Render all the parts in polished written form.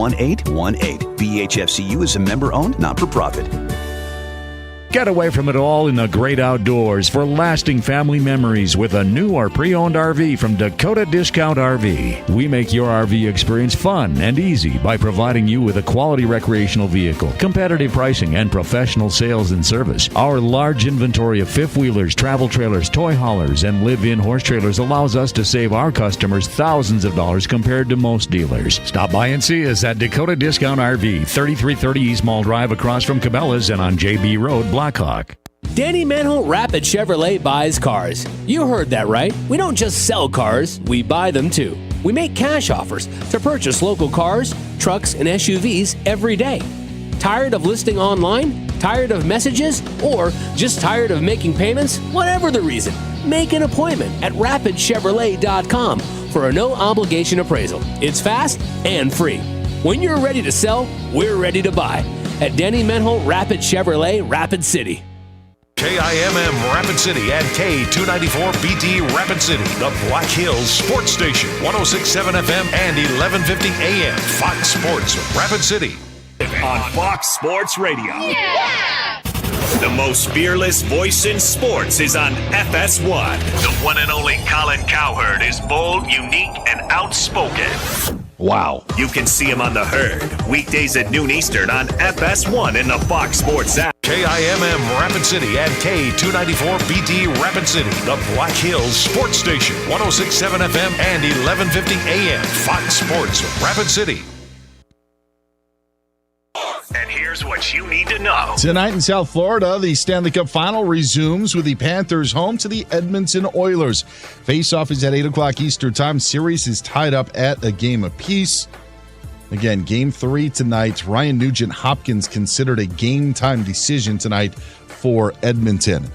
1818. BHFCU is a member-owned, not-for-profit. Get away from it all in the great outdoors for lasting family memories with a new or pre-owned RV from Dakota Discount RV. We make your RV experience fun and easy by providing you with a quality recreational vehicle, competitive pricing, and professional sales and service. Our large inventory of fifth-wheelers, travel trailers, toy haulers, and live-in horse trailers allows us to save our customers thousands of dollars compared to most dealers. Stop by and see us at Dakota Discount RV, 3330 East Mall Drive across from Cabela's and on JB Road, Blackhawk. Danny Manholt Rapid Chevrolet buys cars. You heard that right. We don't just sell cars, we buy them too. We make cash offers to purchase local cars, trucks, and SUVs every day. Tired of listing online? Tired of messages? Or just tired of making payments? Whatever the reason, make an appointment at rapidchevrolet.com for a no-obligation appraisal. It's fast and free. When you're ready to sell, we're ready to buy. At Danny Manholt Rapid Chevrolet, Rapid City. KIMM Rapid City and K294BT Rapid City, the Black Hills Sports Station, 106.7 FM and 1150 AM. Fox Sports Rapid City. On Fox Sports Radio. Yeah! The most fearless voice in sports is on FS1. The one and only Colin Cowherd is bold, unique, and outspoken. Wow. You can see him on The Herd, weekdays at noon Eastern on FS1 in the Fox Sports app. KIMM Rapid City and K294BT Rapid City, the Black Hills Sports Station, 106.7 FM and 1150 AM. Fox Sports Rapid City. And here's what you need to know. Tonight in South Florida, the Stanley Cup Final resumes with the Panthers home to the Edmonton Oilers. Face-off is at 8 o'clock Eastern Time. Series is tied up at a game apiece. Again, Game 3 tonight. Ryan Nugent-Hopkins considered a game-time decision tonight for Edmonton.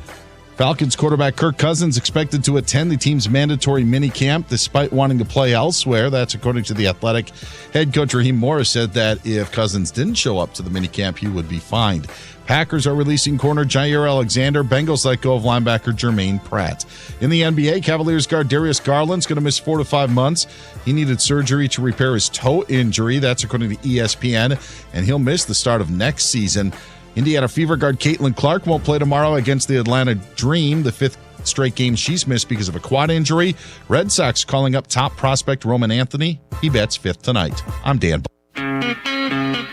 Falcons quarterback Kirk Cousins expected to attend the team's mandatory minicamp despite wanting to play elsewhere. That's according to The Athletic. Head coach Raheem Morris said that if Cousins didn't show up to the minicamp, he would be fined. Packers are releasing corner Jair Alexander. Bengals let go of linebacker Jermaine Pratt. In the NBA, Cavaliers guard Darius Garland's going to miss 4 to 5 months. He needed surgery to repair his toe injury. That's according to ESPN, and he'll miss the start of next season. Indiana Fever guard Caitlin Clark won't play tomorrow against the Atlanta Dream, the 5th straight game she's missed because of a quad injury. Red Sox calling up top prospect Roman Anthony. He bets 5th tonight. I'm Dan.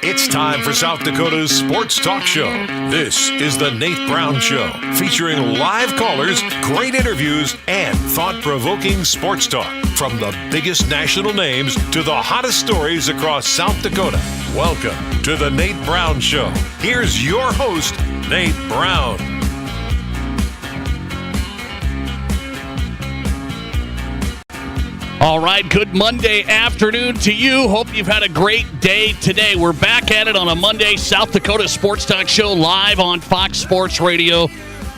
It's time for South Dakota's Sports Talk Show. This is the Nate Brown Show, featuring live callers, great interviews, and thought-provoking sports talk. From the biggest national names to the hottest stories across South Dakota. Welcome to the Nate Brown Show. Here's your host, Nate Brown. All right, good Monday afternoon to you. Hope you've had a great day today. We're back at it on a Monday, South Dakota Sports Talk Show live on Fox Sports Radio.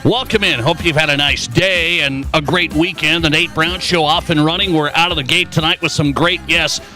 Welcome in. Hope you've had a nice day and a great weekend. The Nate Brown Show off and running. We're out of the gate tonight with some great,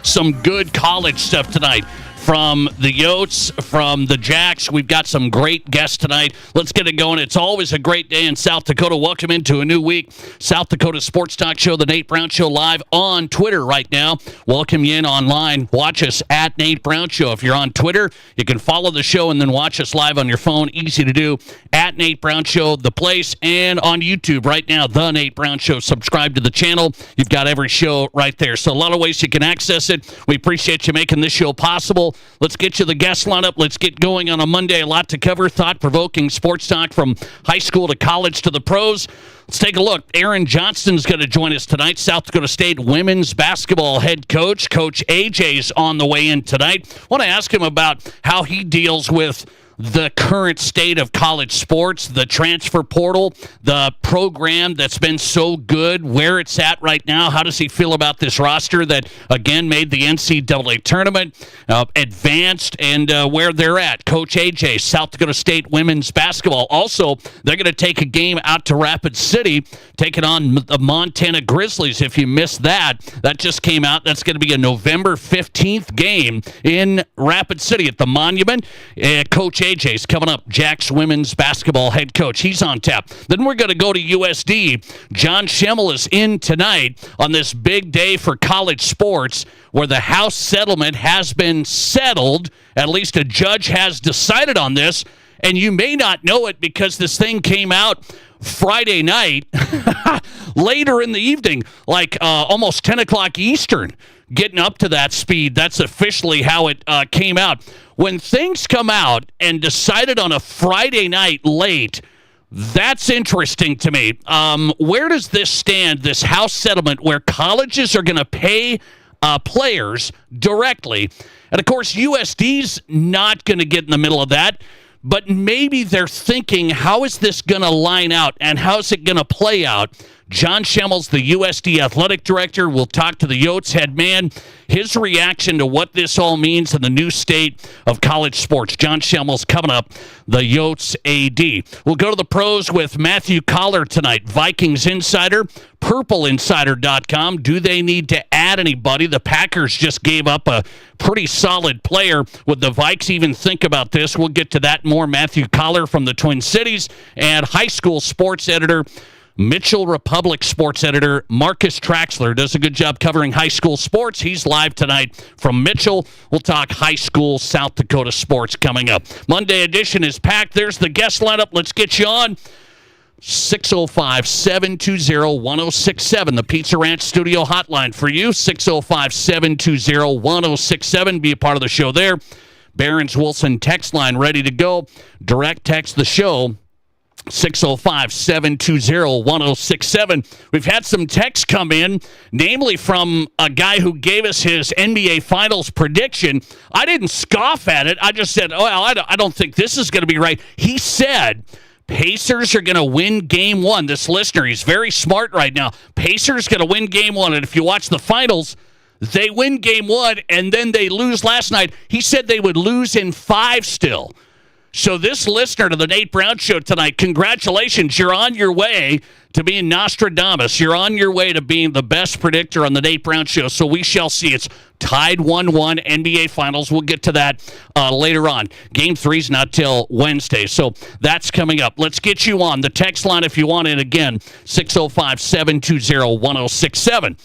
some good college stuff tonight. From the Yotes, from the Jacks. We've got some great guests tonight. Let's get it going. It's always a great day in South Dakota. Welcome into a new week. South Dakota Sports Talk Show, the Nate Brown Show, live on Twitter right now. Welcome you in online. Watch us at Nate Brown Show. If you're on Twitter, you can follow the show and then watch us live on your phone. Easy to do. At Nate Brown Show, the place, and on YouTube right now, the Nate Brown Show. Subscribe to the channel. You've got every show right there. So a lot of ways you can access it. We appreciate you making this show possible. Let's get you the guest lineup. Let's get going on a Monday. A lot to cover. Thought-provoking sports talk from high school to college to the pros. Let's take a look. Aaron Johnston's going to join us tonight. South Dakota State women's basketball head coach. Coach AJ's on the way in tonight. I want to ask him about how he deals with the current state of college sports, the transfer portal, the program that's been so good, where it's at right now. How does he feel about this roster that, again, made the NCAA tournament, advanced, and where they're at? Coach AJ, South Dakota State women's basketball. Also, they're going to take a game out to Rapid City, taking on the Montana Grizzlies. If you missed that, that just came out. That's going to be a November 15th game in Rapid City at the Monument. Coach JJ's coming up. Jack's women's basketball head coach. He's on tap. Then we're going to go to USD. John Schemmel is in tonight on this big day for college sports where the House settlement has been settled. At least a judge has decided on this. And you may not know it because this thing came out Friday night, later in the evening, like almost 10 o'clock Eastern, getting up to that speed. That's officially how it came out. When things come out and decided on a Friday night late, that's interesting to me. Where does this stand, this House settlement, where colleges are going to pay players directly? And, of course, USD's not going to get in the middle of that. But maybe they're thinking, how is this going to line out and how's it going to play out? John Schemmel's the USD athletic director. We'll talk to the Yotes head man, his reaction to what this all means in the new state of college sports. John Schemmel's coming up, the Yotes AD. We'll go to the pros with Matthew Collar tonight, Vikings insider, purpleinsider.com. Do they need to add anybody? The Packers just gave up a pretty solid player. Would the Vikes even think about this? We'll get to that more. Matthew Collar from the Twin Cities and high school sports editor, Mitchell Republic sports editor Marcus Traxler does a good job covering high school sports. He's live tonight from Mitchell. We'll talk high school South Dakota sports coming up. Monday edition is packed. There's the guest lineup. Let's get you on. 605-720-1067, the Pizza Ranch studio hotline for you. 605-720-1067. Be a part of the show there. Barron's Wilson text line ready to go. Direct text the show. 605-720-1067. We've had some texts come in, namely from a guy who gave us his NBA Finals prediction. I didn't scoff at it. I just said, well, I don't think this is going to be right. He said Pacers are going to win game one. This listener, he's very smart right now. Pacers going to win game one. And if you watch the finals, they win game one, and then they lose last night. He said they would lose in 5 still. So this listener to the Nate Brown Show tonight, congratulations. You're on your way to being Nostradamus. You're on your way to being the best predictor on the Nate Brown Show. So we shall see. It's tied 1-1 NBA Finals. We'll get to that later on. Game 3's not till Wednesday. So that's coming up. Let's get you on the text line if you want it again, 605-720-1067.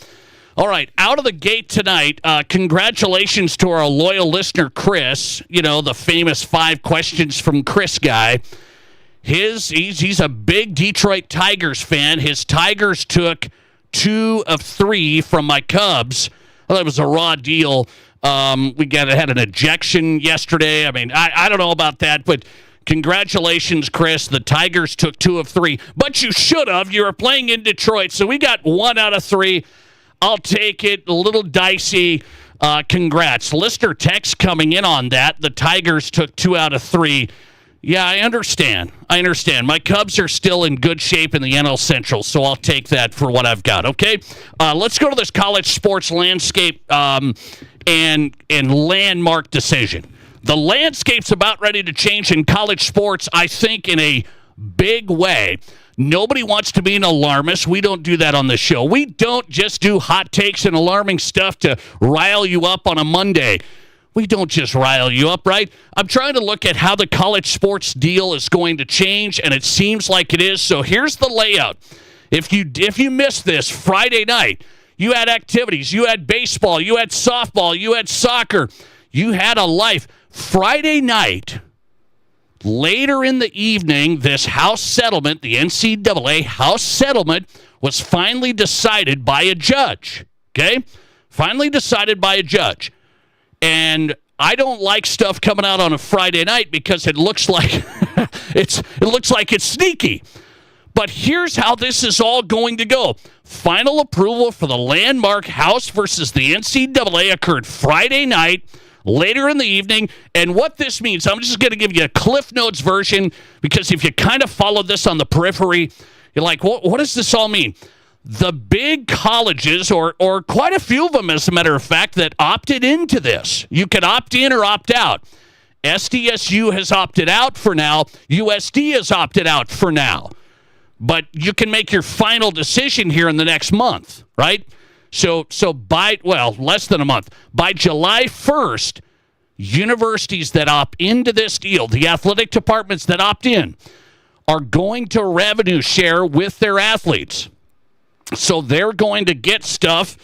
All right, out of the gate tonight, congratulations to our loyal listener, Chris. You know, the famous 5 questions from Chris guy. He's a big Detroit Tigers fan. His Tigers took 2 of 3 from my Cubs. Well, that was a raw deal. We had an ejection yesterday. I mean, I don't know about that, but congratulations, Chris. The Tigers took 2 of 3. But you should have. You were playing in Detroit, so we got 1 out of 3. I'll take it. A little dicey. Congrats. Listener text coming in on that. The Tigers took 2 out of 3. Yeah, I understand. My Cubs are still in good shape in the NL Central, so I'll take that for what I've got, okay? Let's go to this college sports landscape and landmark decision. The landscape's about ready to change in college sports, I think, in a big way. Nobody wants to be an alarmist. We don't do that on the show. We don't just do hot takes and alarming stuff to rile you up on a Monday. We don't just rile you up, right? I'm trying to look at how the college sports deal is going to change, and it seems like it is. So here's the layout. If you missed this Friday night, you had activities. You had baseball. You had softball. You had soccer. You had a life. Friday night, later in the evening, this House settlement, the NCAA House settlement, was finally decided by a judge. Okay? Finally decided by a judge. And I don't like stuff coming out on a Friday night because it looks like it's sneaky. But here's how this is all going to go. Final approval for the landmark House versus the NCAA occurred Friday night, later in the evening. And what this means, I'm just going to give you a Cliff Notes version, because if you kind of follow this on the periphery, you're like, what does this all mean? The big colleges, or quite a few of them, as a matter of fact, that opted into this. You can opt in or opt out. SDSU has opted out for now. USD has opted out for now. But you can make your final decision here in the next month, right? So by, less than a month. By July 1st, universities that opt into this deal, the athletic departments that opt in, are going to revenue share with their athletes. So they're going to get stuff,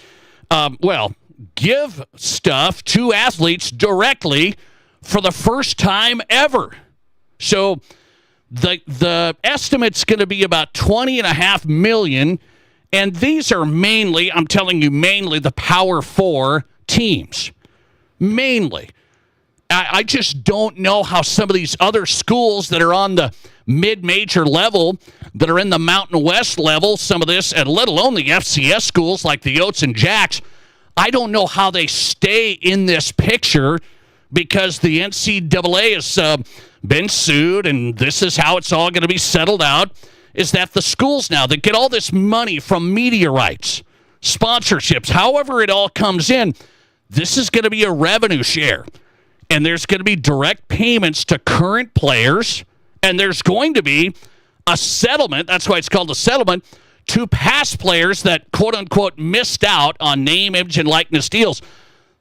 give stuff to athletes directly for the first time ever. So the estimate's going to be about $20.5 million, and these are mainly, I'm telling you, mainly the Power 4 teams. Mainly. I just don't know how some of these other schools that are on the mid-major level, that are in the Mountain West level, some of this, and let alone the FCS schools like the Oats and Jacks, I don't know how they stay in this picture because the NCAA has been sued, and this is how it's all going to be settled out, is that the schools now that get all this money from media rights, sponsorships, however it all comes in, this is going to be a revenue share. And there's going to be direct payments to current players, and there's going to be a settlement, that's why it's called a settlement, to past players that, quote-unquote, missed out on name, image, and likeness deals.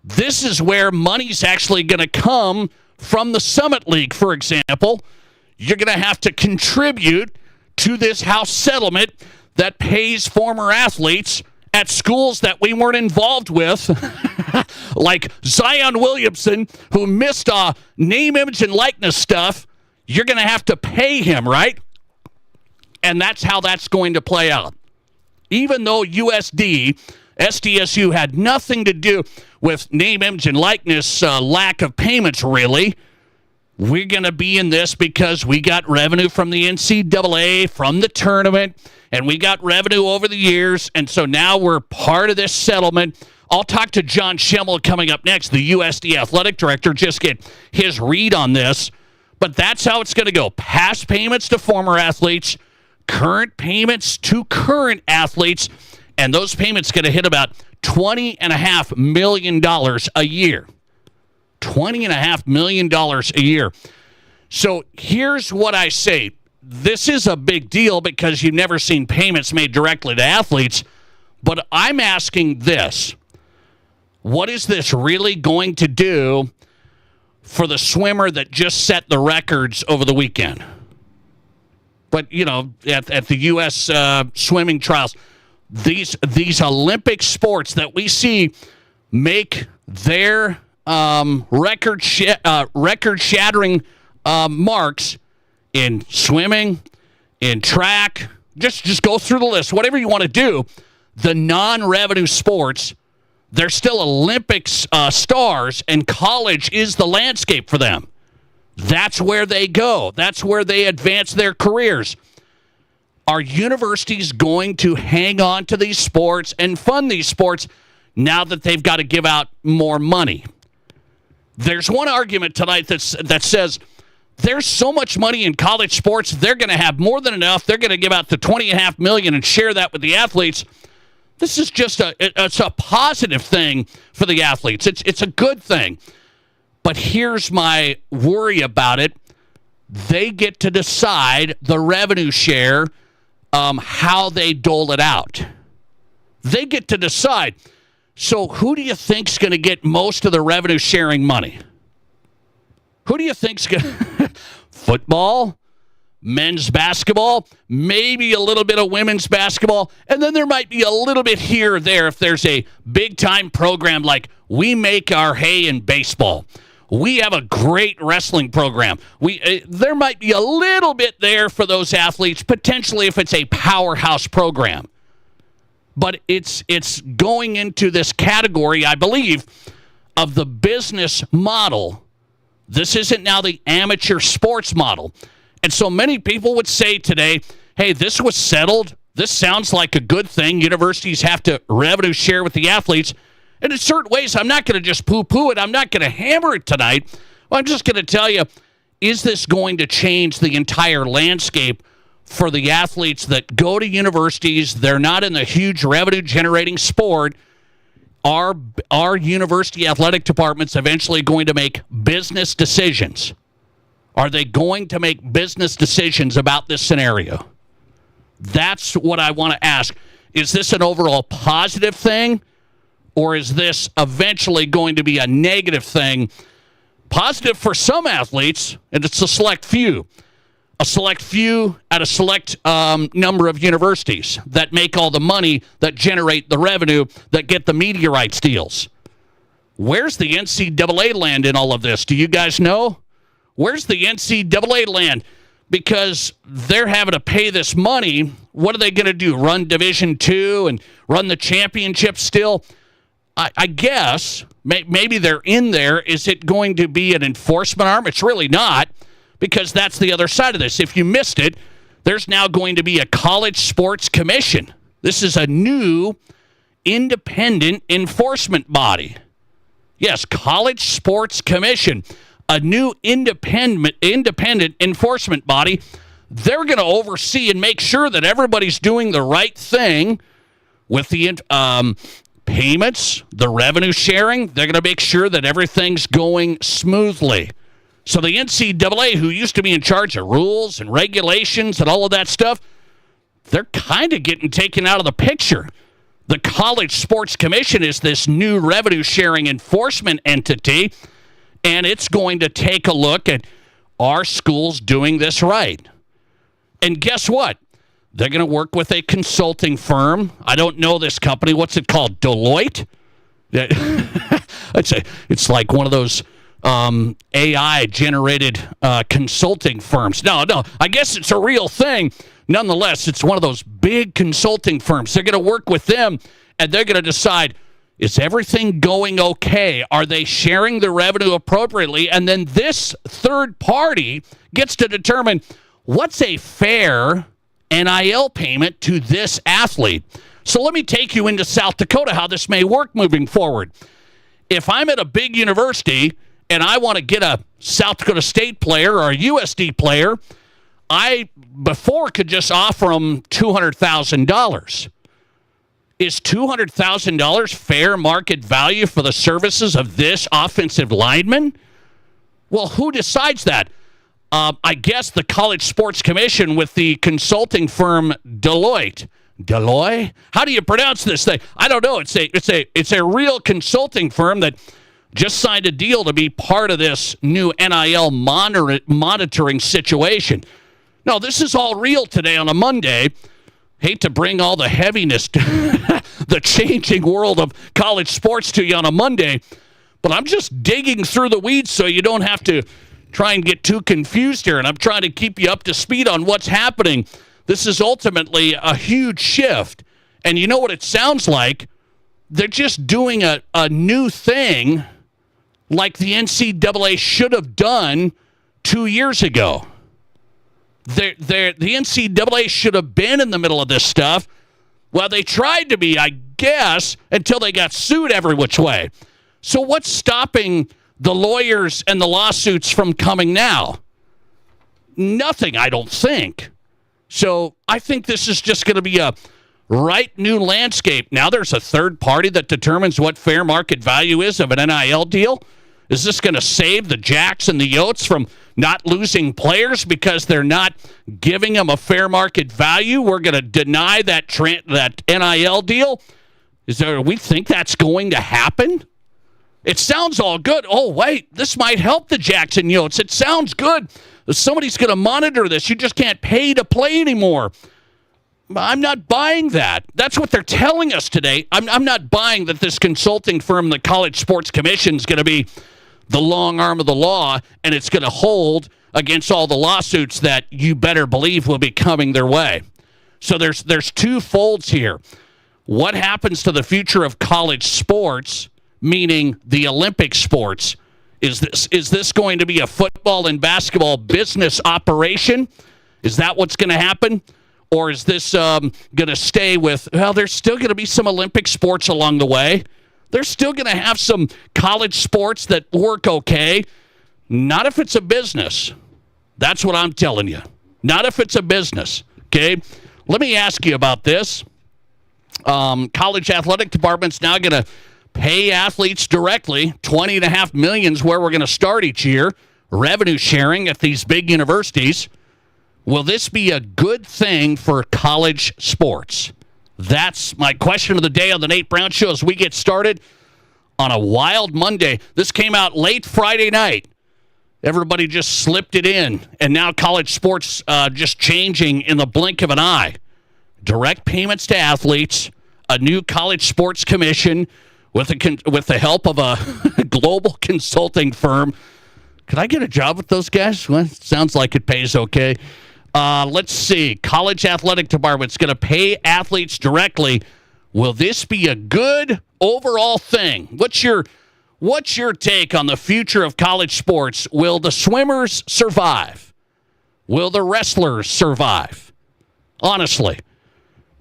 This is where money's actually going to come from the Summit League, for example. You're going to have to contribute to this house settlement that pays former athletes at schools that we weren't involved with, like Zion Williamson, who missed name, image, and likeness stuff. You're going to have to pay him, right? And that's how that's going to play out. Even though SDSU had nothing to do with name, image, and likeness lack of payments, really, we're going to be in this because we got revenue from the NCAA, from the tournament, and we got revenue over the years, and so now we're part of this settlement. I'll talk to John Schimmel coming up next, the USD athletic director, just get his read on this. But that's how it's going to go. Past payments to former athletes, current payments to current athletes, and those payments going to hit about $20.5 million a year. $20.5 million a year. So here's what I say. This is a big deal because you've never seen payments made directly to athletes, but I'm asking this. What is this really going to do for the swimmer that just set the records over the weekend? But, you know, at the U.S. Swimming trials, these Olympic sports that we see make their record-shattering marks in swimming, in track, just go through the list, whatever you want to do, the non-revenue sports, they're still Olympics stars, and college is the landscape for them. That's where they go. That's where they advance their careers. Are universities going to hang on to these sports and fund these sports now that they've got to give out more money? There's one argument tonight that says there's so much money in college sports, they're going to have more than enough. They're going to give out the $20.5 million and share that with the athletes. This is just it's a positive thing for the athletes. It's a good thing. But here's my worry about it. They get to decide the revenue share, how they dole it out. They get to decide. So who do you think's going to get most of the revenue sharing money? Who do you think's going to... Football, men's basketball, maybe a little bit of women's basketball, and then there might be a little bit here or there if there's a big-time program like we make our hay in baseball. We have a great wrestling program. There might be a little bit there for those athletes, potentially if it's a powerhouse program. But it's going into this category, I believe, of the business model. This isn't now the amateur sports model. And so many people would say today, hey, this was settled. This sounds like a good thing. Universities have to revenue share with the athletes. And in certain ways, I'm not going to just poo-poo it. I'm not going to hammer it tonight. I'm just going to tell you, is this going to change the entire landscape for the athletes that go to universities? They're not in the huge revenue-generating sport. Are university athletic departments eventually going to make business decisions? Are they going to make business decisions about this scenario? That's what I want to ask. Is this an overall positive thing, or is this eventually going to be a negative thing Positive for some athletes, and it's a select few. A select few at a select number of universities that make all the money, that generate the revenue, that get the media rights deals. Where's the NCAA land in all of this? Do you guys know? Where's the NCAA land? Because they're having to pay this money. What are they going to do? Run Division II and run the championship still? I guess maybe they're in there. Is it going to be an enforcement arm? It's really not, because that's the other side of this. If you missed it, there's now going to be a college sports commission. This is a new independent enforcement body. Yes, College Sports Commission, a new independent enforcement body. They're going to oversee and make sure that everybody's doing the right thing with the payments, the revenue sharing. They're going to make sure that everything's going smoothly. So the NCAA, who used to be in charge of rules and regulations and all of that stuff, they're kind of getting taken out of the picture. The College Sports Commission is this new revenue sharing enforcement entity, and it's going to take a look at, are schools doing this right? And guess what? They're going to work with a consulting firm. I don't know this company. What's it called? Deloitte? It's like one of those AI-generated consulting firms. No, I guess it's a real thing. Nonetheless, it's one of those big consulting firms. They're going to work with them, and they're going to decide, is everything going okay? Are they sharing the revenue appropriately? And then this third party gets to determine what's a fair NIL payment to this athlete. So let me take you into South Dakota, how this may work moving forward. If I'm at a big university and I want to get a South Dakota State player or a USD player, I before could just offer them $200,000. Is $200,000 fair market value for the services of this offensive lineman? Well, who decides that? I guess the College Sports Commission with the consulting firm Deloitte. Deloitte? How do you pronounce this thing? I don't know. It's a real consulting firm that just signed a deal to be part of this new NIL monitoring situation. No, this is all real today on a Monday. Hate to bring all the heaviness to the changing world of college sports to you on a Monday, but I'm just digging through the weeds so you don't have to try and get too confused here, and I'm trying to keep you up to speed on what's happening. This is ultimately a huge shift, and you know what it sounds like? They're just doing a new thing like the NCAA should have done 2 years ago. The NCAA should have been in the middle of this stuff. Well, they tried to be, I guess, until they got sued every which way. So what's stopping the lawyers and the lawsuits from coming now? Nothing, I don't think. So I think this is just going to be a right new landscape. Now there's a third party that determines what fair market value is of an NIL deal. Is this going to save the Jacks and the Yotes from not losing players because they're not giving them a fair market value? We're going to deny that NIL deal? We think that's going to happen? It sounds all good. Oh, wait, this might help the Jacks and Yotes. It sounds good. Somebody's going to monitor this. You just can't pay to play anymore. I'm not buying that. That's what they're telling us today. I'm not buying that this consulting firm, the College Sports Commission, is going to be the long arm of the law, and it's going to hold against all the lawsuits that you better believe will be coming their way. So there's two folds here. What happens to the future of college sports, meaning the Olympic sports? Is this going to be a football and basketball business operation? Is that what's going to happen? Or is this going to stay with, well, there's still going to be some Olympic sports along the way. They're still going to have some college sports that work okay. Not if it's a business. That's what I'm telling you. Not if it's a business, okay? Let me ask you about this. College athletic department's now going to pay athletes directly. $20.5 million is where we're going to start each year. Revenue sharing at these big universities. Will this be a good thing for college sports? That's my question of the day on the Nate Brown Show as we get started on a wild Monday. This came out late Friday night. Everybody just slipped it in, and now college sports just changing in the blink of an eye. Direct payments to athletes, a new college sports commission with the help of a global consulting firm. Could I get a job with those guys? Well, sounds like it pays okay. Let's see. College athletic department's going to pay athletes directly. Will this be a good overall thing? What's your take on the future of college sports? Will the swimmers survive? Will the wrestlers survive? Honestly,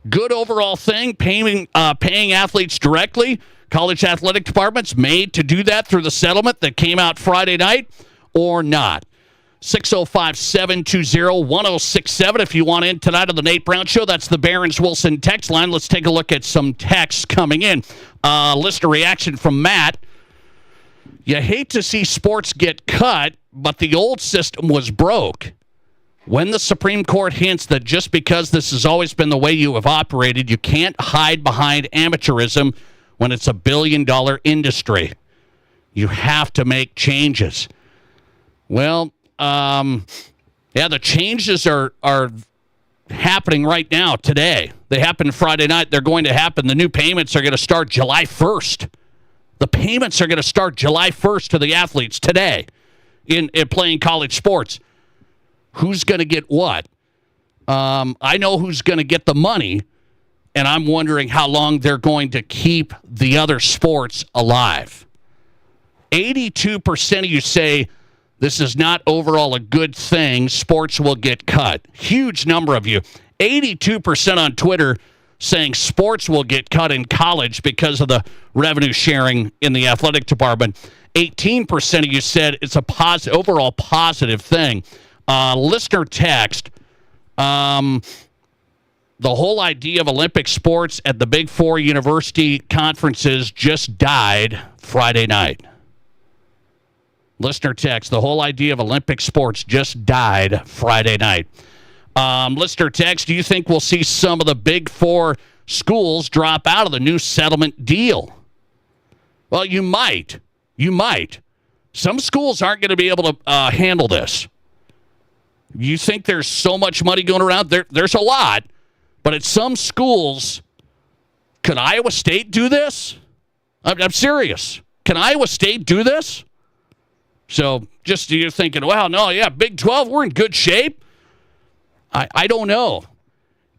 good overall thing, paying athletes directly. College athletic departments made to do that through the settlement that came out Friday night, or not? 605-720-1067 if you want in tonight on the Nate Brown Show. That's the Barron's Wilson text line. Let's take a look at some texts coming in. Listener reaction from Matt. You hate to see sports get cut, but the old system was broke. When the Supreme Court hints that just because this has always been the way you have operated, you can't hide behind amateurism when it's $1 billion industry. You have to make changes. Well, the changes are happening right now, today. They happened Friday night. They're going to happen. The new payments are going to start July 1st. The payments are going to start July 1st to the athletes today in playing college sports. Who's going to get what? I know who's going to get the money, and I'm wondering how long they're going to keep the other sports alive. 82% of you say this is not overall a good thing. Sports will get cut. Huge number of you. 82% on Twitter saying sports will get cut in college because of the revenue sharing in the athletic department. 18% of you said it's a overall positive thing. Listener text, the whole idea of Olympic sports at the Big Four university conferences just died Friday night. Listener text, the whole idea of Olympic sports just died Friday night. Listener text, do you think we'll see some of the Big Four schools drop out of the new settlement deal? Well, you might. You might. Some schools aren't going to be able to handle this. You think there's so much money going around? There's a lot. But at some schools, could Iowa State do this? I'm serious. Can Iowa State do this? So just you're thinking, well, no, yeah, Big 12, we're in good shape. I don't know.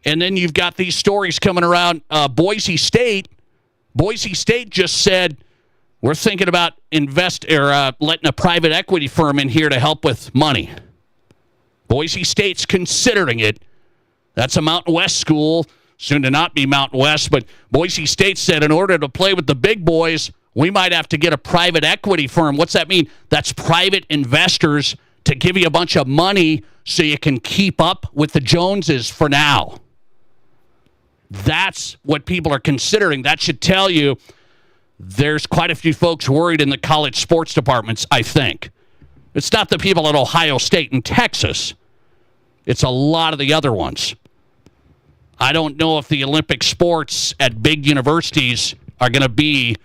And then you've got these stories coming around. Boise State just said, we're thinking about letting a private equity firm in here to help with money. Boise State's considering it. That's a Mountain West school, soon to not be Mountain West, but Boise State said in order to play with the big boys, we might have to get a private equity firm. What's that mean? That's private investors to give you a bunch of money so you can keep up with the Joneses for now. That's what people are considering. That should tell you there's quite a few folks worried in the college sports departments, I think. It's not the people at Ohio State and Texas. It's a lot of the other ones. I don't know if the Olympic sports at big universities are going to be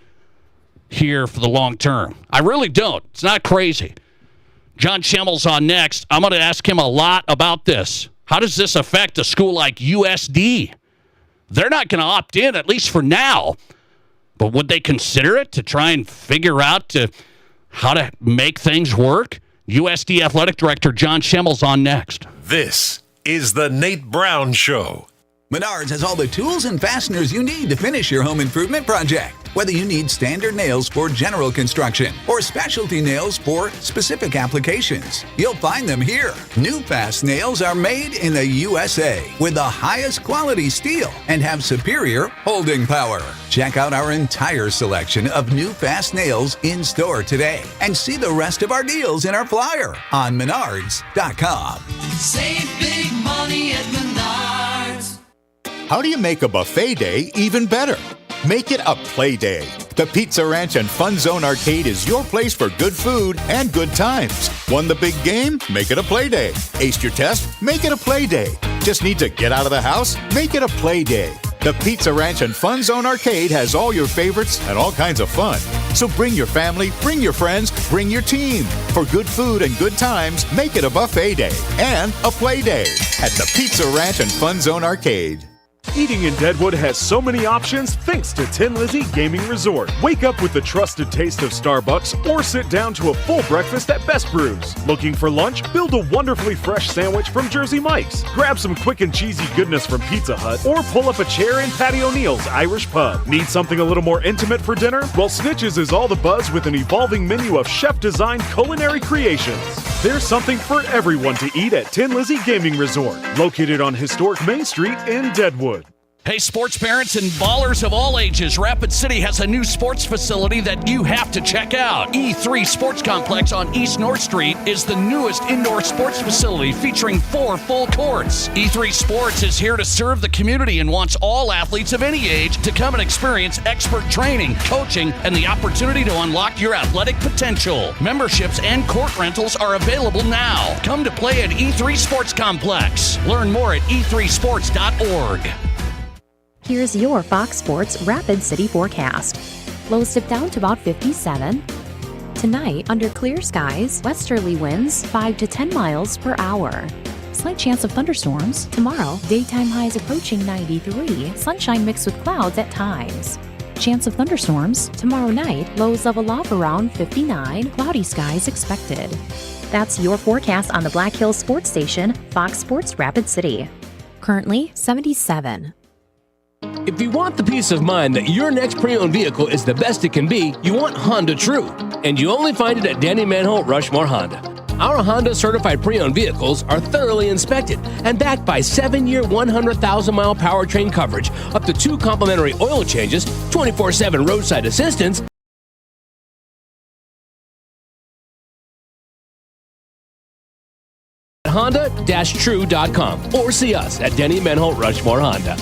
here for the long term. I really don't. It's not crazy. John Schimmel's on next. I'm going to ask him a lot about this. How does this affect a school like USD? They're not going to opt in, at least for now. But would they consider it to try and figure out how to make things work? USD Athletic Director John Schimmel's on next. This is the Nate Brown Show. Menards has all the tools and fasteners you need to finish your home improvement project. Whether you need standard nails for general construction or specialty nails for specific applications, you'll find them here. New Fast nails are made in the USA with the highest quality steel and have superior holding power. Check out our entire selection of New Fast nails in store today and see the rest of our deals in our flyer on Menards.com. Save big money at Menards. How do you make a buffet day even better? Make it a play day. The Pizza Ranch and Fun Zone Arcade is your place for good food and good times. Won the big game? Make it a play day. Aced your test? Make it a play day. Just need to get out of the house? Make it a play day. The Pizza Ranch and Fun Zone Arcade has all your favorites and all kinds of fun. So bring your family, bring your friends, bring your team. For good food and good times, make it a buffet day and a play day at the Pizza Ranch and Fun Zone Arcade. Eating in Deadwood has so many options thanks to Tin Lizzy Gaming Resort. Wake up with the trusted taste of Starbucks or sit down to a full breakfast at Best Brews. Looking for lunch? Build a wonderfully fresh sandwich from Jersey Mike's. Grab some quick and cheesy goodness from Pizza Hut or pull up a chair in Patty O'Neill's Irish Pub. Need something a little more intimate for dinner? Well, Snitches is all the buzz with an evolving menu of chef-designed culinary creations. There's something for everyone to eat at Tin Lizzy Gaming Resort, located on historic Main Street in Deadwood. Hey, sports parents and ballers of all ages, Rapid City has a new sports facility that you have to check out. E3 Sports Complex on East North Street is the newest indoor sports facility featuring 4 full courts. E3 Sports is here to serve the community and wants all athletes of any age to come and experience expert training, coaching, and the opportunity to unlock your athletic potential. Memberships and court rentals are available now. Come to play at E3 Sports Complex. Learn more at e3sports.org. Here's your Fox Sports Rapid City forecast. Lows dip down to about 57. Tonight, under clear skies, westerly winds 5 to 10 miles per hour. Slight chance of thunderstorms. Tomorrow, daytime highs approaching 93, sunshine mixed with clouds at times. Chance of thunderstorms. Tomorrow night, lows level off around 59, cloudy skies expected. That's your forecast on the Black Hills Sports Station, Fox Sports Rapid City. Currently, 77. If you want the peace of mind that your next pre-owned vehicle is the best it can be, you want Honda True. And you only find it at Danny Manholt Rushmore Honda. Our Honda certified pre-owned vehicles are thoroughly inspected and backed by 7-year, 100,000-mile powertrain coverage, up to 2 complimentary oil changes, 24/7 roadside assistance, Honda-True.com or see us at Denny Manholt Rushmore Honda.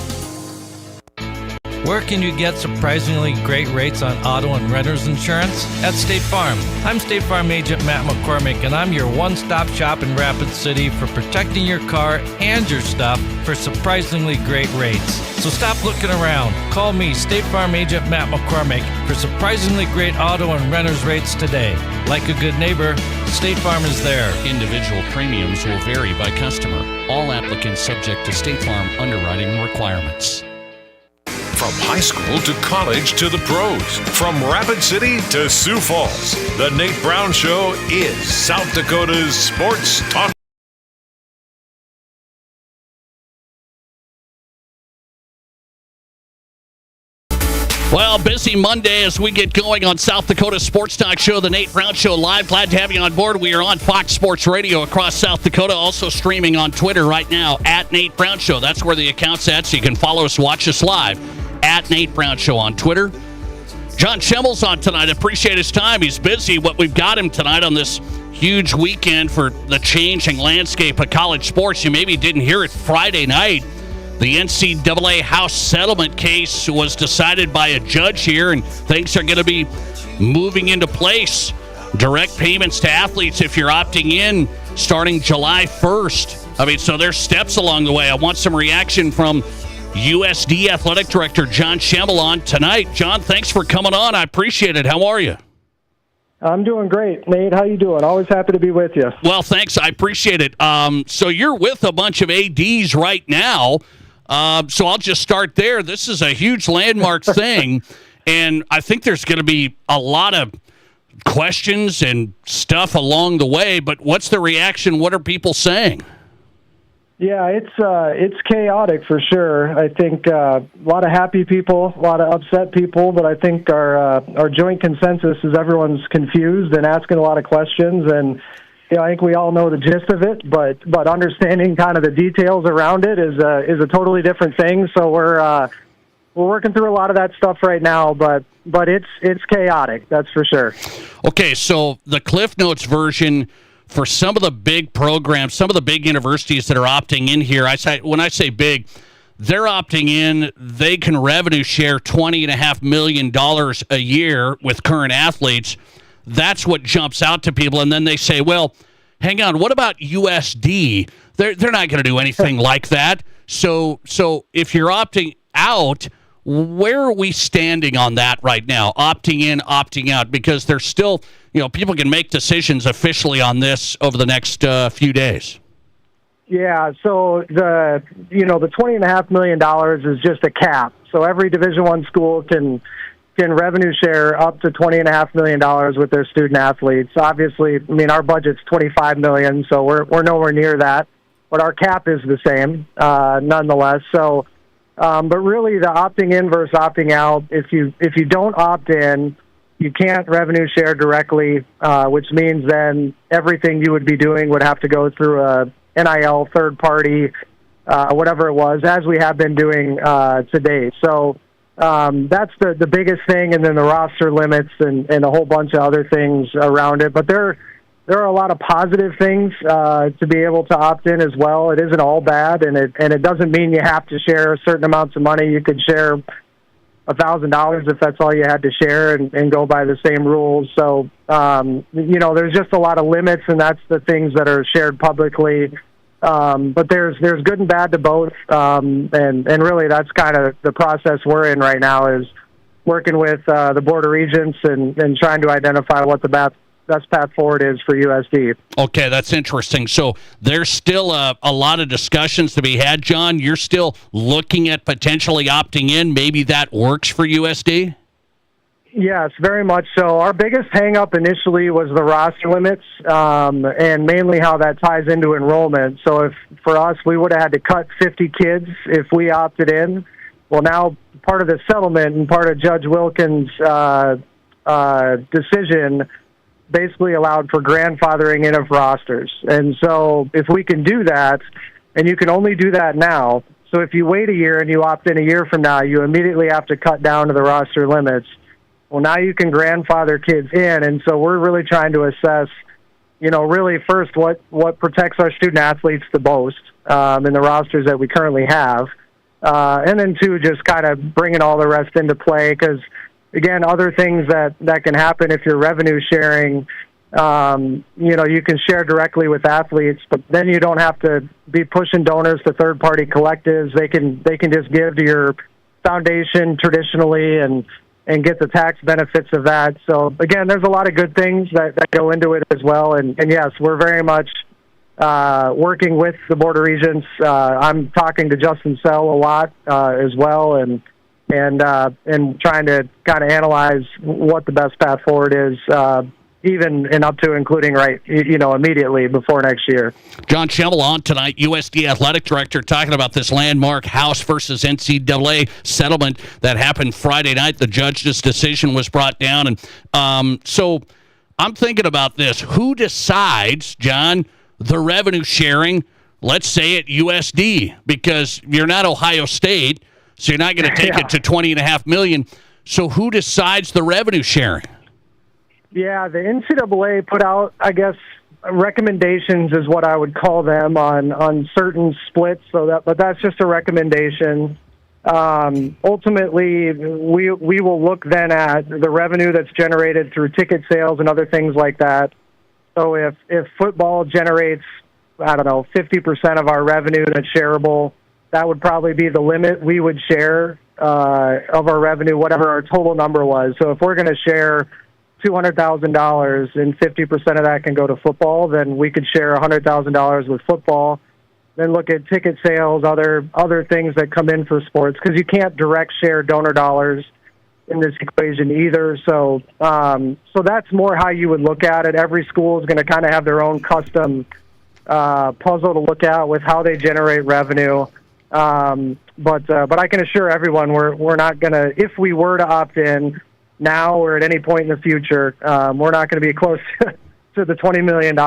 Where can you get surprisingly great rates on auto and renter's insurance? At State Farm. I'm State Farm agent Matt McCormick, and I'm your one-stop shop in Rapid City for protecting your car and your stuff for surprisingly great rates. So stop looking around. Call me, State Farm agent Matt McCormick, for surprisingly great auto and renter's rates today. Like a good neighbor, State Farm is there. Individual premiums will vary by customer. All applicants subject to State Farm underwriting requirements. From high school to college to the pros, from Rapid City to Sioux Falls, the Nate Brown Show is South Dakota's sports talk. Well, busy Monday as we get going on South Dakota Sports Talk Show, the Nate Brown Show live. Glad to have you on board. We are on Fox Sports Radio across South Dakota, also streaming on Twitter right now at Nate Brown Show. That's where the account's at, so you can follow us, watch us live at Nate Brown Show on Twitter. John Schimmel's on tonight. Appreciate his time. He's busy. What we've got him tonight on this huge weekend for the changing landscape of college sports. You maybe didn't hear it Friday night. The NCAA House settlement case was decided by a judge here, and things are going to be moving into place. Direct payments to athletes if you're opting in starting July 1st. I mean, so there's steps along the way. I want some reaction from USD Athletic Director John Schimmel on tonight. John, thanks for coming on. I appreciate it. How are you? I'm doing great, Nate. How you doing? Always happy to be with you. Well, thanks. I appreciate it. So you're with a bunch of ADs right now. So I'll just start there. This is a huge landmark thing, and I think there's going to be a lot of questions and stuff along the way, but what's the reaction? What are people saying? Yeah, it's chaotic for sure. I think a lot of happy people, a lot of upset people, but I think our joint consensus is everyone's confused and asking a lot of questions, and I think we all know the gist of it, but understanding kind of the details around it is a totally different thing. So we're working through a lot of that stuff right now, but it's chaotic, that's for sure. Okay, so the Cliff Notes version for some of the big programs, some of the big universities that are opting in here. When I say big, they're opting in. They can revenue share $20.5 million a year with current athletes. That's what jumps out to people, and then they say, well, hang on, what about USD? They're not going to do anything like that. So if you're opting out. Where are we standing on that right now? Opting in, opting out, because there's still, people can make decisions officially on this over the next few days. Yeah, so the $20.5 million is just a cap. So every Division I school can revenue share up to $20.5 million with their student athletes. Obviously, our budget's $25 million, so we're nowhere near that. But our cap is the same, nonetheless. So, but really, the opting in versus opting out. If you don't opt in, you can't revenue share directly, which means then everything you would be doing would have to go through a NIL third party, whatever it was, as we have been doing to date. So that's the biggest thing, and then the roster limits and a whole bunch of other things around it. But there are a lot of positive things to be able to opt in as well. It isn't all bad, and it doesn't mean you have to share certain amounts of money. You could share $1,000 if that's all you had to share and go by the same rules. So, there's just a lot of limits, and that's the things that are shared publicly. But there's good and bad to both. And really that's kind of the process we're in right now, is working with the Board of Regents and trying to identify what the best path forward is for USD. Okay, that's interesting. So there's still a lot of discussions to be had, John. You're still looking at potentially opting in. Maybe that works for USD? Yes, very much so. Our biggest hang-up initially was the roster limits, and mainly how that ties into enrollment. So for us, we would have had to cut 50 kids if we opted in. Well, now part of the settlement and part of Judge Wilkins' decision basically allowed for grandfathering in of rosters. And so if we can do that, and you can only do that now, so if you wait a year and you opt in a year from now, you immediately have to cut down to the roster limits. Well, now you can grandfather kids in, and so we're really trying to assess, really first what protects our student athletes the most in the rosters that we currently have, and then two, just kind of bringing all the rest into play, because again, other things that can happen if you're revenue sharing, you can share directly with athletes, but then you don't have to be pushing donors to third-party collectives. They can just give to your foundation traditionally and get the tax benefits of that. So again, there's a lot of good things that go into it as well. And yes, we're very much working with the Board of Regents. I'm talking to Justin Sell a lot as well, and trying to kind of analyze what the best path forward is, even and up to including immediately before next year. John Schemmel on tonight, USD Athletic Director, talking about this landmark House versus NCAA settlement that happened Friday night. The judge's decision was brought down. And so I'm thinking about this. Who decides, John, the revenue sharing, let's say at USD? Because you're not Ohio State, so you're not going to take it to $20.5 million. So who decides the revenue sharing? Yeah, the NCAA put out, I guess, recommendations is what I would call them on certain splits. But that's just a recommendation. Ultimately, we will look then at the revenue that's generated through ticket sales and other things like that. So if football generates, 50% of our revenue that's shareable, that would probably be the limit we would share of our revenue, whatever our total number was. So if we're going to share $200,000 and 50% of that can go to football, then we could share $100,000 with football. Then look at ticket sales, other things that come in for sports, because you can't direct share donor dollars in this equation either. So that's more how you would look at it. Every school is going to kind of have their own custom puzzle to look at with how they generate revenue. But I can assure everyone we're not going to, if we were to opt in now or at any point in the future, we're not going to be close to the $20 million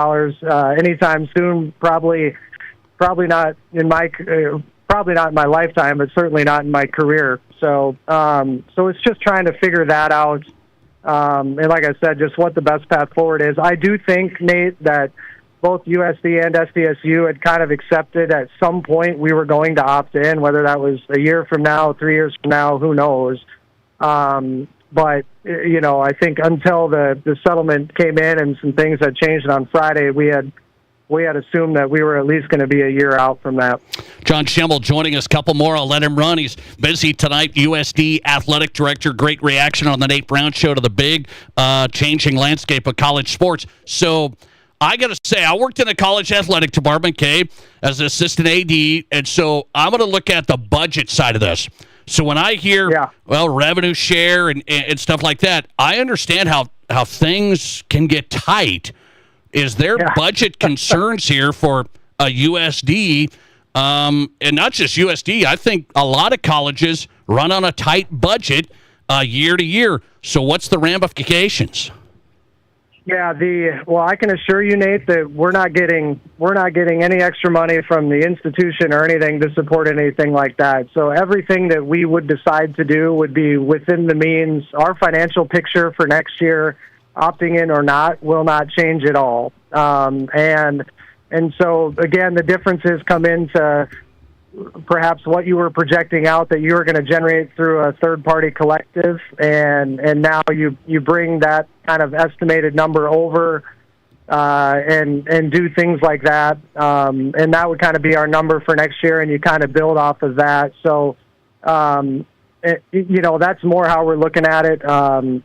anytime soon. Probably not in my lifetime, but certainly not in my career. So it's just trying to figure that out. And like I said, just what the best path forward is. I do think, Nate, that both USD and SDSU had kind of accepted at some point we were going to opt in, whether that was a year from now, 3 years from now, who knows. But, I think until the settlement came in and some things had changed on Friday, we had we had assumed that we were at least going to be a year out from that. John Schimmel joining us. Couple more. I'll let him run. He's busy tonight. USD Athletic Director. Great reaction on the Nate Brown Show to the big changing landscape of college sports. So I got to say, I worked in the college athletic department, as an assistant AD, and so I'm going to look at the budget side of this. So when I hear, revenue share and stuff like that, I understand how things can get tight. Is there budget concerns here for a USD? And not just USD. I think a lot of colleges run on a tight budget year to year. So what's the ramifications? Yeah, I can assure you, Nate, that we're not getting any extra money from the institution or anything to support anything like that. So everything that we would decide to do would be within the means. Our financial picture for next year, opting in or not, will not change at all. And so again, the differences come into perhaps what you were projecting out that you were going to generate through a third-party collective, and now you bring that kind of estimated number over and do things like that, and that would kind of be our number for next year, and you kind of build off of that. So, that's more how we're looking at it. And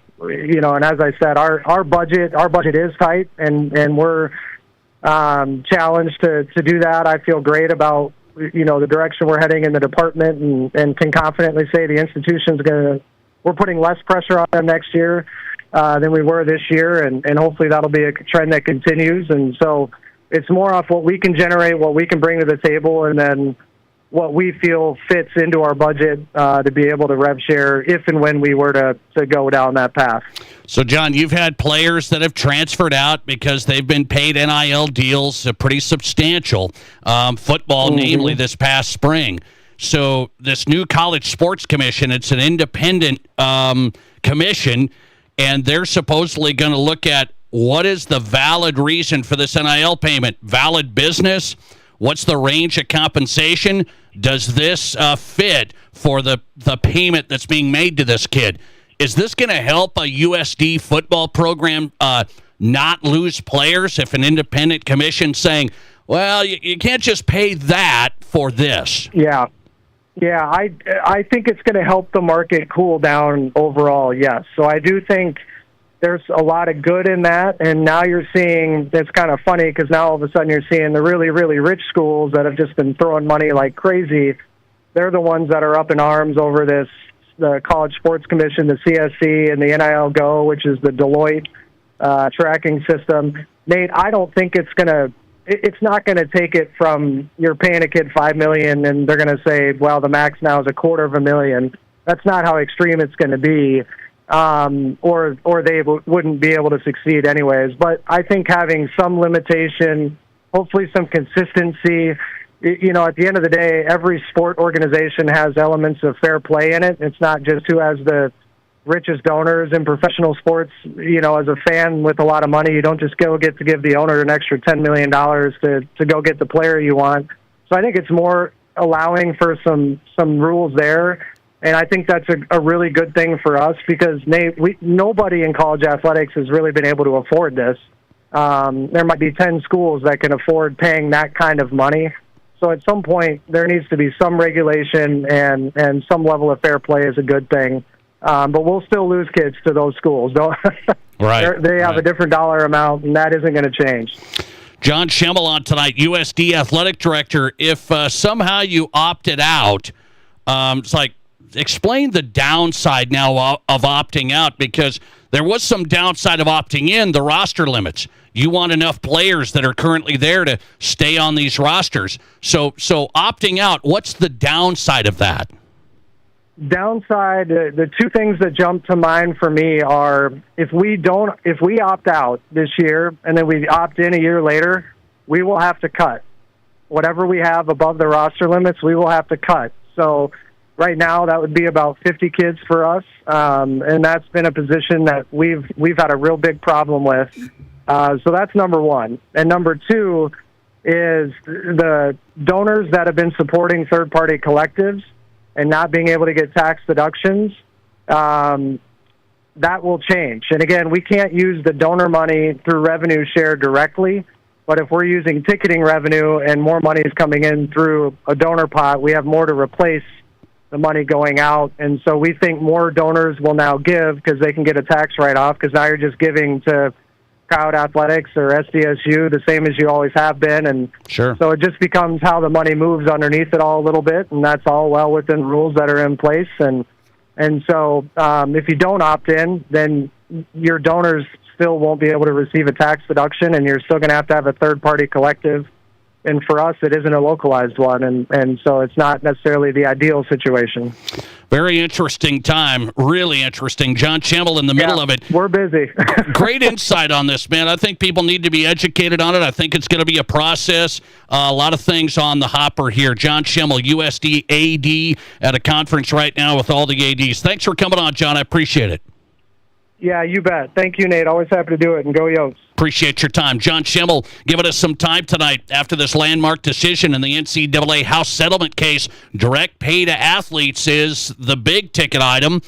as I said, our budget is tight, and we're challenged to do that. I feel great about the direction we're heading in the department, and can confidently say the institution's we're putting less pressure on them next year than we were this year, and hopefully that'll be a trend that continues. And so it's more off what we can generate, what we can bring to the table, and then what we feel fits into our budget to be able to rev share if and when we were to go down that path. So, John, you've had players that have transferred out because they've been paid NIL deals, pretty substantial, football namely this past spring. So this new College Sports Commission, it's an independent commission, and they're supposedly going to look at what is the valid reason for this NIL payment. Valid business? What's the range of compensation? Does this fit for the payment that's being made to this kid? Is this going to help a USD football program not lose players if an independent commission saying, well, you can't just pay that for this? Yeah, I think it's going to help the market cool down overall, yes. So I do think there's a lot of good in that, and now you're seeing, it's kind of funny because now all of a sudden you're seeing the really, really rich schools that have just been throwing money like crazy. They're the ones that are up in arms over this, the College Sports Commission, the CSC, and the NIL Go, which is the Deloitte tracking system. Nate, I don't think it's not going to take it from you're paying a kid $5 million and they're going to say, well, the max now is $250,000. That's not how extreme it's going to be. Or they wouldn't be able to succeed anyways. But I think having some limitation, hopefully some consistency, at the end of the day, every sport organization has elements of fair play in it. It's not just who has the richest donors in professional sports. As a fan with a lot of money, you don't just get to give the owner an extra $10 million to go get the player you want. So I think it's more allowing for some rules there. And I think that's a really good thing for us because, Nate, nobody in college athletics has really been able to afford this. There might be 10 schools that can afford paying that kind of money. So at some point, there needs to be some regulation and some level of fair play is a good thing. But we'll still lose kids to those schools. Right. They have a different dollar amount, and that isn't going to change. John Schimmel on tonight, USD Athletic Director. If somehow you opted out, it's like, explain the downside now of opting out, because there was some downside of opting in, the roster limits. You want enough players that are currently there to stay on these rosters. So opting out, what's the downside of that? Downside, the two things that jump to mind for me are if we opt out this year and then we opt in a year later, we will have to cut. Whatever we have above the roster limits, we will have to cut. So right now, that would be about 50 kids for us, and that's been a position that we've had a real big problem with. So that's number one. And number two is the donors that have been supporting third-party collectives and not being able to get tax deductions, that will change. And again, we can't use the donor money through revenue share directly, But if we're using ticketing revenue and more money is coming in through a donor pot, we have more to replace the money going out. And so we think more donors will now give because they can get a tax write-off, because now you're just giving to Coyote Athletics or SDSU the same as you always have been. And sure. So it just becomes how the money moves underneath it all a little bit, and that's all well within rules that are in place. And so if you don't opt in, then your donors still won't be able to receive a tax deduction, and you're still going to have a third-party collective. And for us, it isn't a localized one, and so it's not necessarily the ideal situation. Very interesting time, really interesting. John Schimmel in the middle of it. We're busy. Great insight on this, man. I think people need to be educated on it. I think it's going to be a process. A lot of things on the hopper here. John Schimmel, USD AD, at a conference right now with all the ADs. Thanks for coming on, John. I appreciate it. Yeah, you bet. Thank you, Nate. Always happy to do it, and go Yotes. Appreciate your time. John Schimmel giving us some time tonight after this landmark decision in the NCAA House settlement case. Direct pay to athletes is the big ticket item.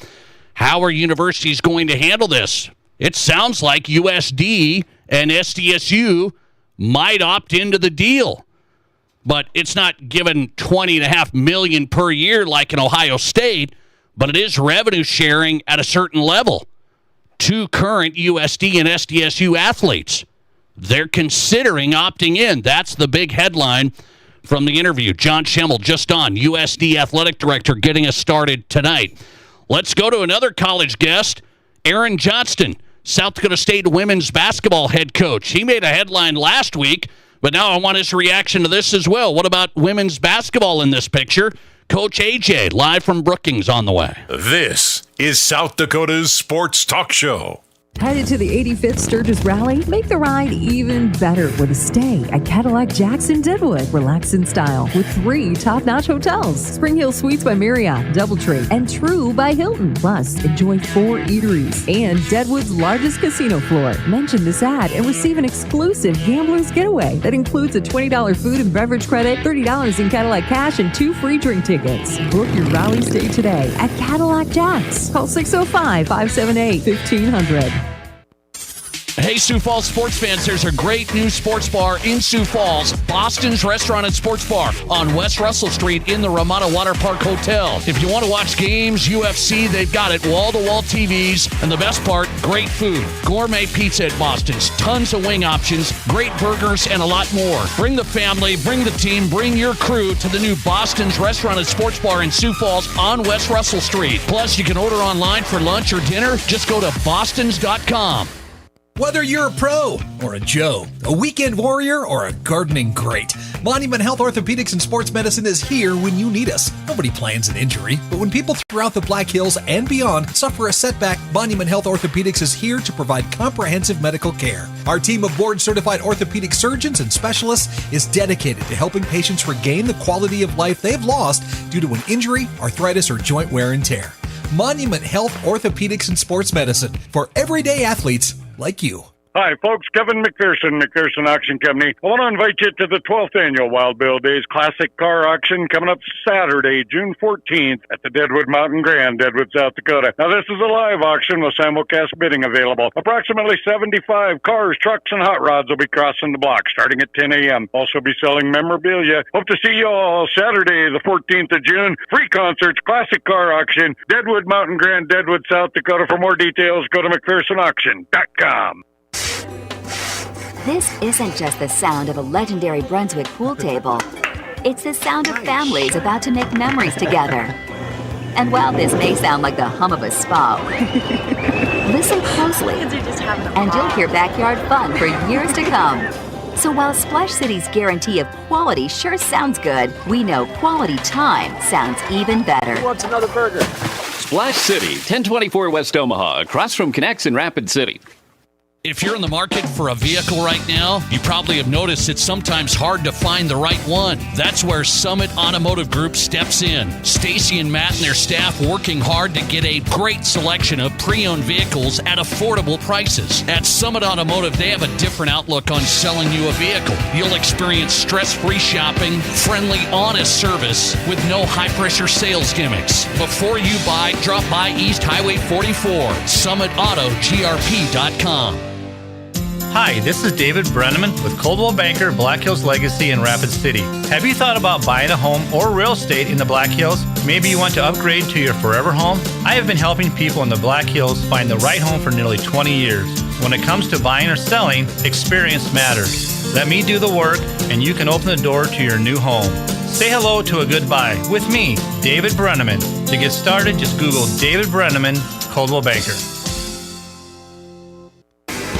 How are universities going to handle this? It sounds like USD and SDSU might opt into the deal, but it's not given $20.5 million per year like in Ohio State, but it is revenue sharing at a certain level. Two current USD and SDSU athletes. They're considering opting in. That's the big headline from the interview. John Schimmel, just on, USD Athletic Director, getting us started tonight. Let's go to another college guest, Aaron Johnston, South Dakota State women's basketball head coach. He made a headline last week, but now I want his reaction to this as well. What about women's basketball in this picture? Coach AJ, live from Brookings, on the way. This is South Dakota's Sports Talk Show. Headed to the 85th Sturgis Rally? Make the ride even better with a stay at Cadillac Jackson Deadwood. Relax in style with 3 top-notch hotels. Spring Hill Suites by Marriott, Doubletree, and True by Hilton. Plus, enjoy 4 eateries and Deadwood's largest casino floor. Mention this ad and receive an exclusive Gambler's Getaway that includes a $20 food and beverage credit, $30 in Cadillac cash, and 2 free drink tickets. Book your rally stay today at Cadillac Jacks. Call 605-578-1500. Hey, Sioux Falls sports fans, there's a great new sports bar in Sioux Falls, Boston's Restaurant and Sports Bar on West Russell Street in the Ramada Water Park Hotel. If you want to watch games, UFC, they've got it, wall-to-wall TVs, and the best part, great food. Gourmet pizza at Boston's, tons of wing options, great burgers, and a lot more. Bring the family, bring the team, bring your crew to the new Boston's Restaurant and Sports Bar in Sioux Falls on West Russell Street. Plus, you can order online for lunch or dinner. Just go to bostons.com. Whether you're a pro or a Joe, a weekend warrior or a gardening great, Monument Health Orthopedics and Sports Medicine is here when you need us. Nobody plans an injury, but when people throughout the Black Hills and beyond suffer a setback, Monument Health Orthopedics is here to provide comprehensive medical care. Our team of board-certified orthopedic surgeons and specialists is dedicated to helping patients regain the quality of life they've lost due to an injury, arthritis, or joint wear and tear. Monument Health Orthopedics and Sports Medicine for everyday athletes like you. Hi, folks. Kevin McPherson, McPherson Auction Company. I want to invite you to the 12th Annual Wild Bill Days Classic Car Auction coming up Saturday, June 14th at the Deadwood Mountain Grand, Deadwood, South Dakota. Now, this is a live auction with simulcast bidding available. Approximately 75 cars, trucks, and hot rods will be crossing the block starting at 10 a.m. Also be selling memorabilia. Hope to see you all Saturday, the 14th of June. Free concerts, classic car auction, Deadwood Mountain Grand, Deadwood, South Dakota. For more details, go to McPhersonAuction.com. This isn't just the sound of a legendary Brunswick pool table. It's the sound of families about to make memories together. And while this may sound like the hum of a spa, listen closely and you'll hear backyard fun for years to come. So while Splash City's guarantee of quality sure sounds good, we know quality time sounds even better. Who wants another burger? Splash City, 1024 West Omaha, across from Connects in Rapid City. If you're in the market for a vehicle right now, you probably have noticed it's sometimes hard to find the right one. That's where Summit Automotive Group steps in. Stacy and Matt and their staff working hard to get a great selection of pre-owned vehicles at affordable prices. At Summit Automotive, they have a different outlook on selling you a vehicle. You'll experience stress-free shopping, friendly, honest service with no high-pressure sales gimmicks. Before you buy, drop by East Highway 44, summitautogrp.com. Hi, this is David Brenneman with Coldwell Banker, Black Hills Legacy in Rapid City. Have you thought about buying a home or real estate in the Black Hills? Maybe you want to upgrade to your forever home? I have been helping people in the Black Hills find the right home for nearly 20 years. When it comes to buying or selling, experience matters. Let me do the work, and you can open the door to your new home. Say hello to a good buy with me, David Brenneman. To get started, just Google David Brenneman, Coldwell Banker.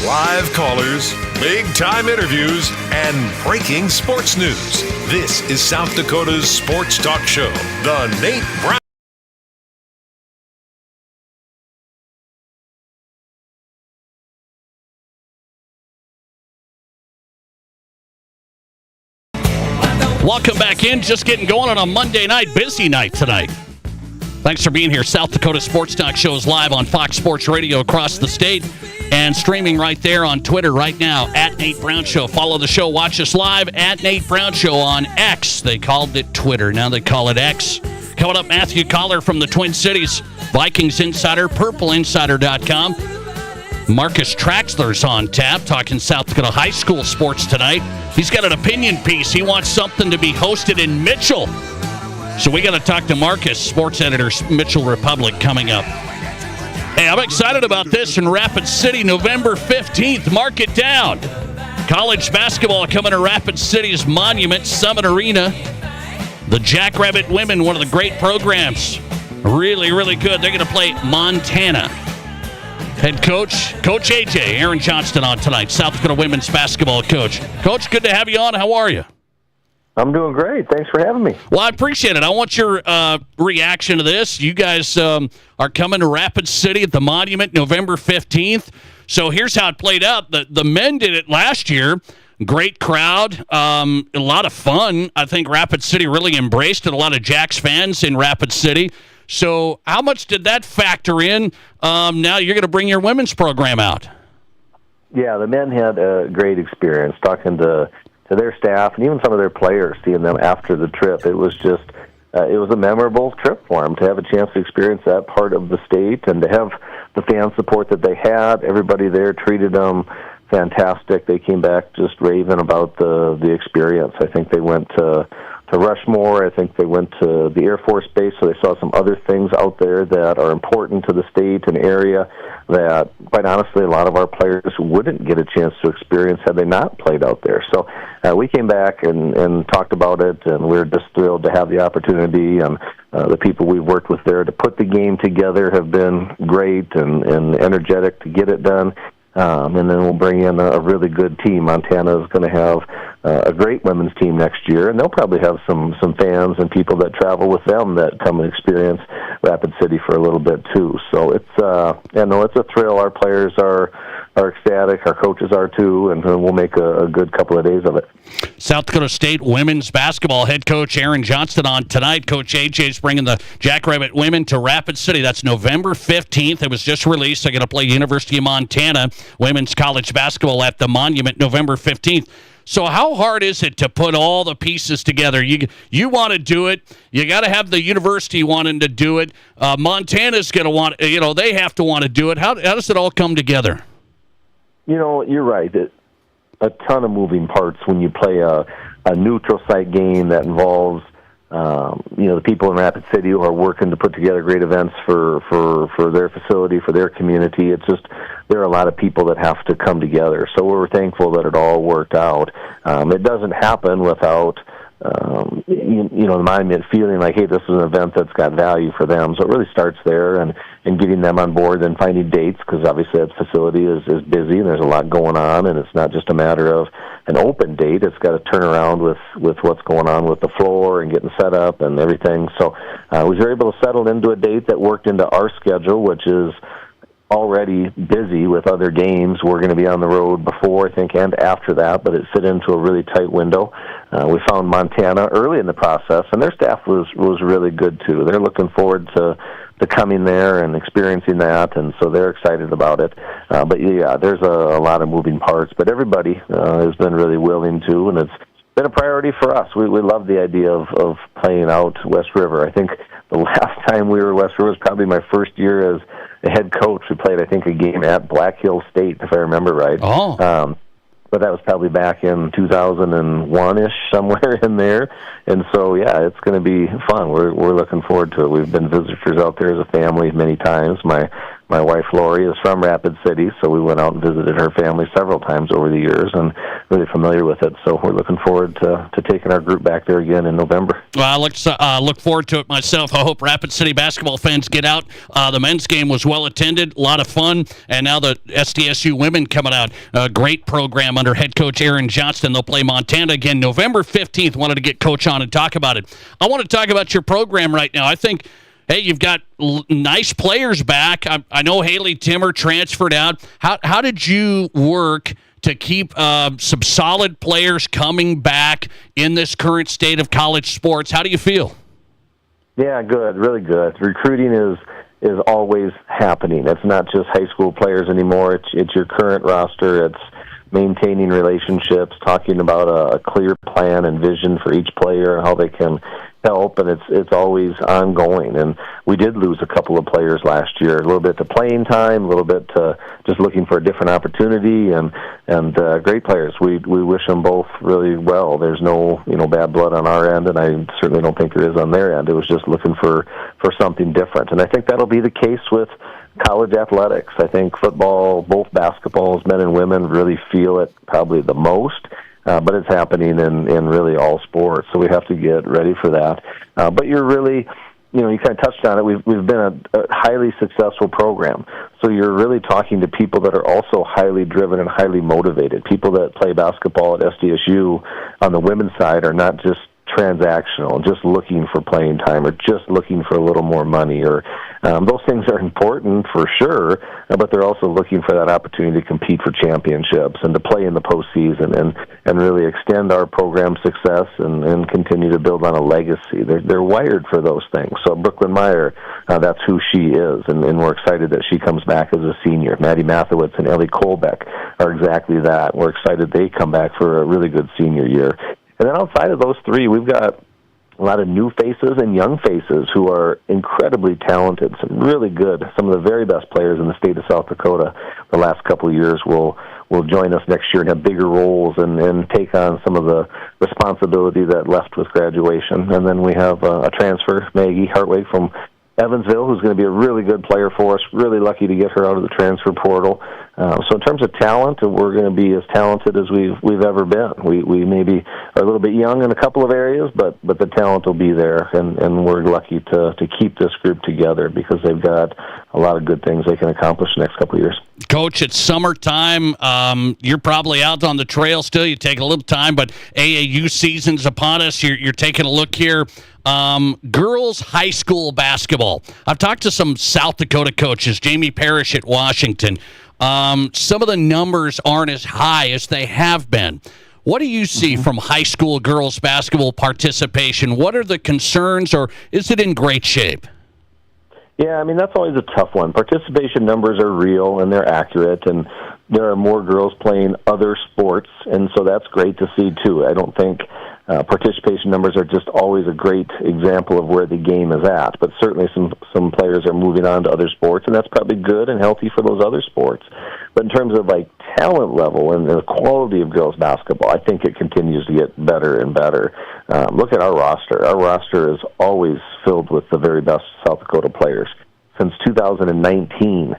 Live callers, big-time interviews, and breaking sports news. This is South Dakota's sports talk show, The Nate Brown. Welcome back in. Just getting going on a Monday night. Busy night tonight. Thanks for being here. South Dakota Sports Talk Show is live on Fox Sports Radio across the state and streaming right there on Twitter right now at Nate Brown Show. Follow the show. Watch us live at Nate Brown Show on X. They called it Twitter. Now they call it X. Coming up, Matthew Collar from the Twin Cities. Vikings Insider, PurpleInsider.com. Marcus Traxler's on tap, talking South Dakota high school sports tonight. He's got an opinion piece. He wants something to be hosted in Mitchell. So we got to talk to Marcus, sports editor, Mitchell Republic, coming up. Hey, I'm excited about this in Rapid City, November 15th. Mark it down. College basketball coming to Rapid City's Monument Summit Arena. The Jackrabbit women, one of the great programs. Really, really good. They're going to play Montana. Head coach, Coach AJ, Aaron Johnston on tonight, South Dakota women's basketball coach. Coach, good to have you on. How are you? I'm doing great. Thanks for having me. Well, I appreciate it. I want your reaction to this. You guys are coming to Rapid City at the Monument November 15th. So here's how it played out. The men did it last year. Great crowd. A lot of fun. I think Rapid City really embraced it. A lot of Jacks fans in Rapid City. So how much did that factor in? Now you're going to bring your women's program out. Yeah, the men had a great experience talking to their staff and even some of their players, seeing them after the trip. It was just, it was a memorable trip for them to have a chance to experience that part of the state and to have the fan support that they had. Everybody there treated them fantastic. They came back just raving about the experience. I think they went to Rushmore. I think they went to the Air Force Base, so they saw some other things out there that are important to the state and area that, quite honestly, a lot of our players wouldn't get a chance to experience had they not played out there. So we came back and talked about it, and we were just thrilled to have the opportunity, and the people we've worked with there to put the game together have been great and energetic to get it done. And then we'll bring in a really good team. Montana is going to have a great women's team next year, and they'll probably have some fans and people that travel with them that come and experience Rapid City for a little bit too. So it's it's a thrill. Our players are ecstatic. Our coaches are too, and we'll make a good couple of days of it. South Dakota State women's basketball head coach Aaron Johnston on tonight. Coach AJ's bringing the Jackrabbit women to Rapid City. That's November 15th. It was just released. They're going to play University of Montana women's college basketball at the Monument November 15th. So how hard is it to put all the pieces together? You want to do it. You got to have the university wanting to do it. Montana's going to want, they have to want to do it. How does it all come together? You're right. A ton of moving parts when you play a neutral site game that involves, the people in Rapid City who are working to put together great events for their facility, for their community. It's just, there are a lot of people that have to come together. So we're thankful that it all worked out. It doesn't happen without, the Monument feeling like, hey, this is an event that's got value for them. So it really starts there and getting them on board and finding dates, because obviously that facility is busy and there's a lot going on, and it's not just a matter of an open date. It's got to turn around with what's going on with the floor and getting set up and everything. So we were able to settle into a date that worked into our schedule, which is already busy with other games. We're going to be on the road before, I think, and after that, but it fit into a really tight window. We found Montana early in the process, and their staff was really good, too. They're looking forward to coming there and experiencing that, and so they're excited about it. But, yeah, there's a lot of moving parts, but everybody has been really willing to, and it's been a priority for us. We love the idea of playing out West River. I think the last time we were at West River was probably my first year as a head coach. We played, I think, a game at Black Hills State, if I remember right. Oh. but that was probably back in 2001-ish, somewhere in there. And so, yeah, it's going to be fun. We're looking forward to it. We've been visitors out there as a family many times. My wife, Lori, is from Rapid City, so we went out and visited her family several times over the years and really familiar with it. So we're looking forward to taking our group back there again in November. Well, I look forward to it myself. I hope Rapid City basketball fans get out. The men's game was well attended, a lot of fun, and now the SDSU women coming out. A great program under head coach Aaron Johnston. They'll play Montana again November 15th. Wanted to get Coach on and talk about it. I want to talk about your program right now. I think, hey, you've got nice players back. I know Haley Timmer transferred out. How did you work to keep some solid players coming back in this current state of college sports? How do you feel? Yeah, good, really good. Recruiting is always happening. It's not just high school players anymore. It's your current roster. It's maintaining relationships, talking about a clear plan and vision for each player, how they can help, and it's always ongoing. And we did lose a couple of players last year, a little bit to playing time, a little bit to just looking for a different opportunity, and great players. We wish them both really well. There's no bad blood on our end, and I certainly don't think there is on their end. It was just looking for something different, and I think that'll be the case with college athletics. I think football, both basketballs, men and women, really feel it probably the most. But it's happening in really all sports, so we have to get ready for that. But you're really, you kind of touched on it. We've been a highly successful program, so you're really talking to people that are also highly driven and highly motivated. People that play basketball at SDSU on the women's side are not just transactional, just looking for playing time or just looking for a little more money, or those things are important for sure, but they're also looking for that opportunity to compete for championships and to play in the postseason and really extend our program success and continue to build on a legacy. They're wired for those things. So Brooklyn Meyer, that's who she is, and we're excited that she comes back as a senior. Maddie Mathewitz and Ellie Kolbeck are exactly that. We're excited they come back for a really good senior year. And then outside of those three, we've got a lot of new faces and young faces who are incredibly talented, some really good, some of the very best players in the state of South Dakota the last couple of years will join us next year and have bigger roles and take on some of the responsibility that left with graduation. And then we have a transfer, Maggie Hartwig from Evansville, who's going to be a really good player for us. Really lucky to get her out of the transfer portal. So in terms of talent, we're going to be as talented as we've ever been. We maybe are a little bit young in a couple of areas, but the talent will be there, and we're lucky to keep this group together because they've got a lot of good things they can accomplish the next couple of years. Coach, it's summertime. You're probably out on the trail still. You take a little time, but AAU season's upon us. You're taking a look here. Girls high school basketball. I've talked to some South Dakota coaches, Jamie Parrish at Washington. Some of the numbers aren't as high as they have been. What do you see from high school girls basketball participation? What are the concerns, or is it in great shape? Yeah, I mean, that's always a tough one. Participation numbers are real and they're accurate, and there are more girls playing other sports, and so that's great to see, too. I don't think participation numbers are just always a great example of where the game is at, but certainly some players are moving on to other sports, and that's probably good and healthy for those other sports. But in terms of talent level and the quality of girls basketball, I think it continues to get better and better. Look at our roster. Our roster is always filled with the very best South Dakota players. Since 2019,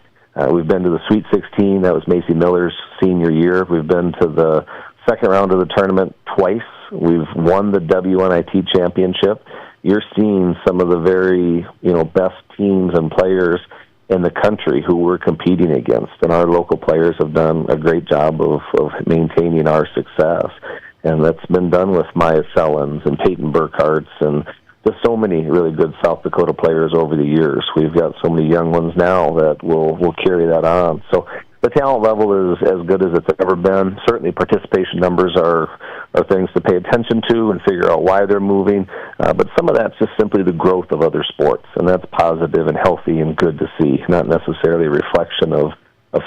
we've been to the Sweet 16. That was Macy Miller's senior year. We've been to the second round of the tournament twice. We've won the WNIT championship. You're seeing some of the very best teams and players in the country who we're competing against, and our local players have done a great job of maintaining our success. And that's been done with Maya Sellens and Peyton Burkhartz and just so many really good South Dakota players over the years. We've got so many young ones now that will carry that on. So the talent level is as good as it's ever been. Certainly participation numbers are things to pay attention to and figure out why they're moving. But some of that's just simply the growth of other sports, and that's positive and healthy and good to see, not necessarily a reflection of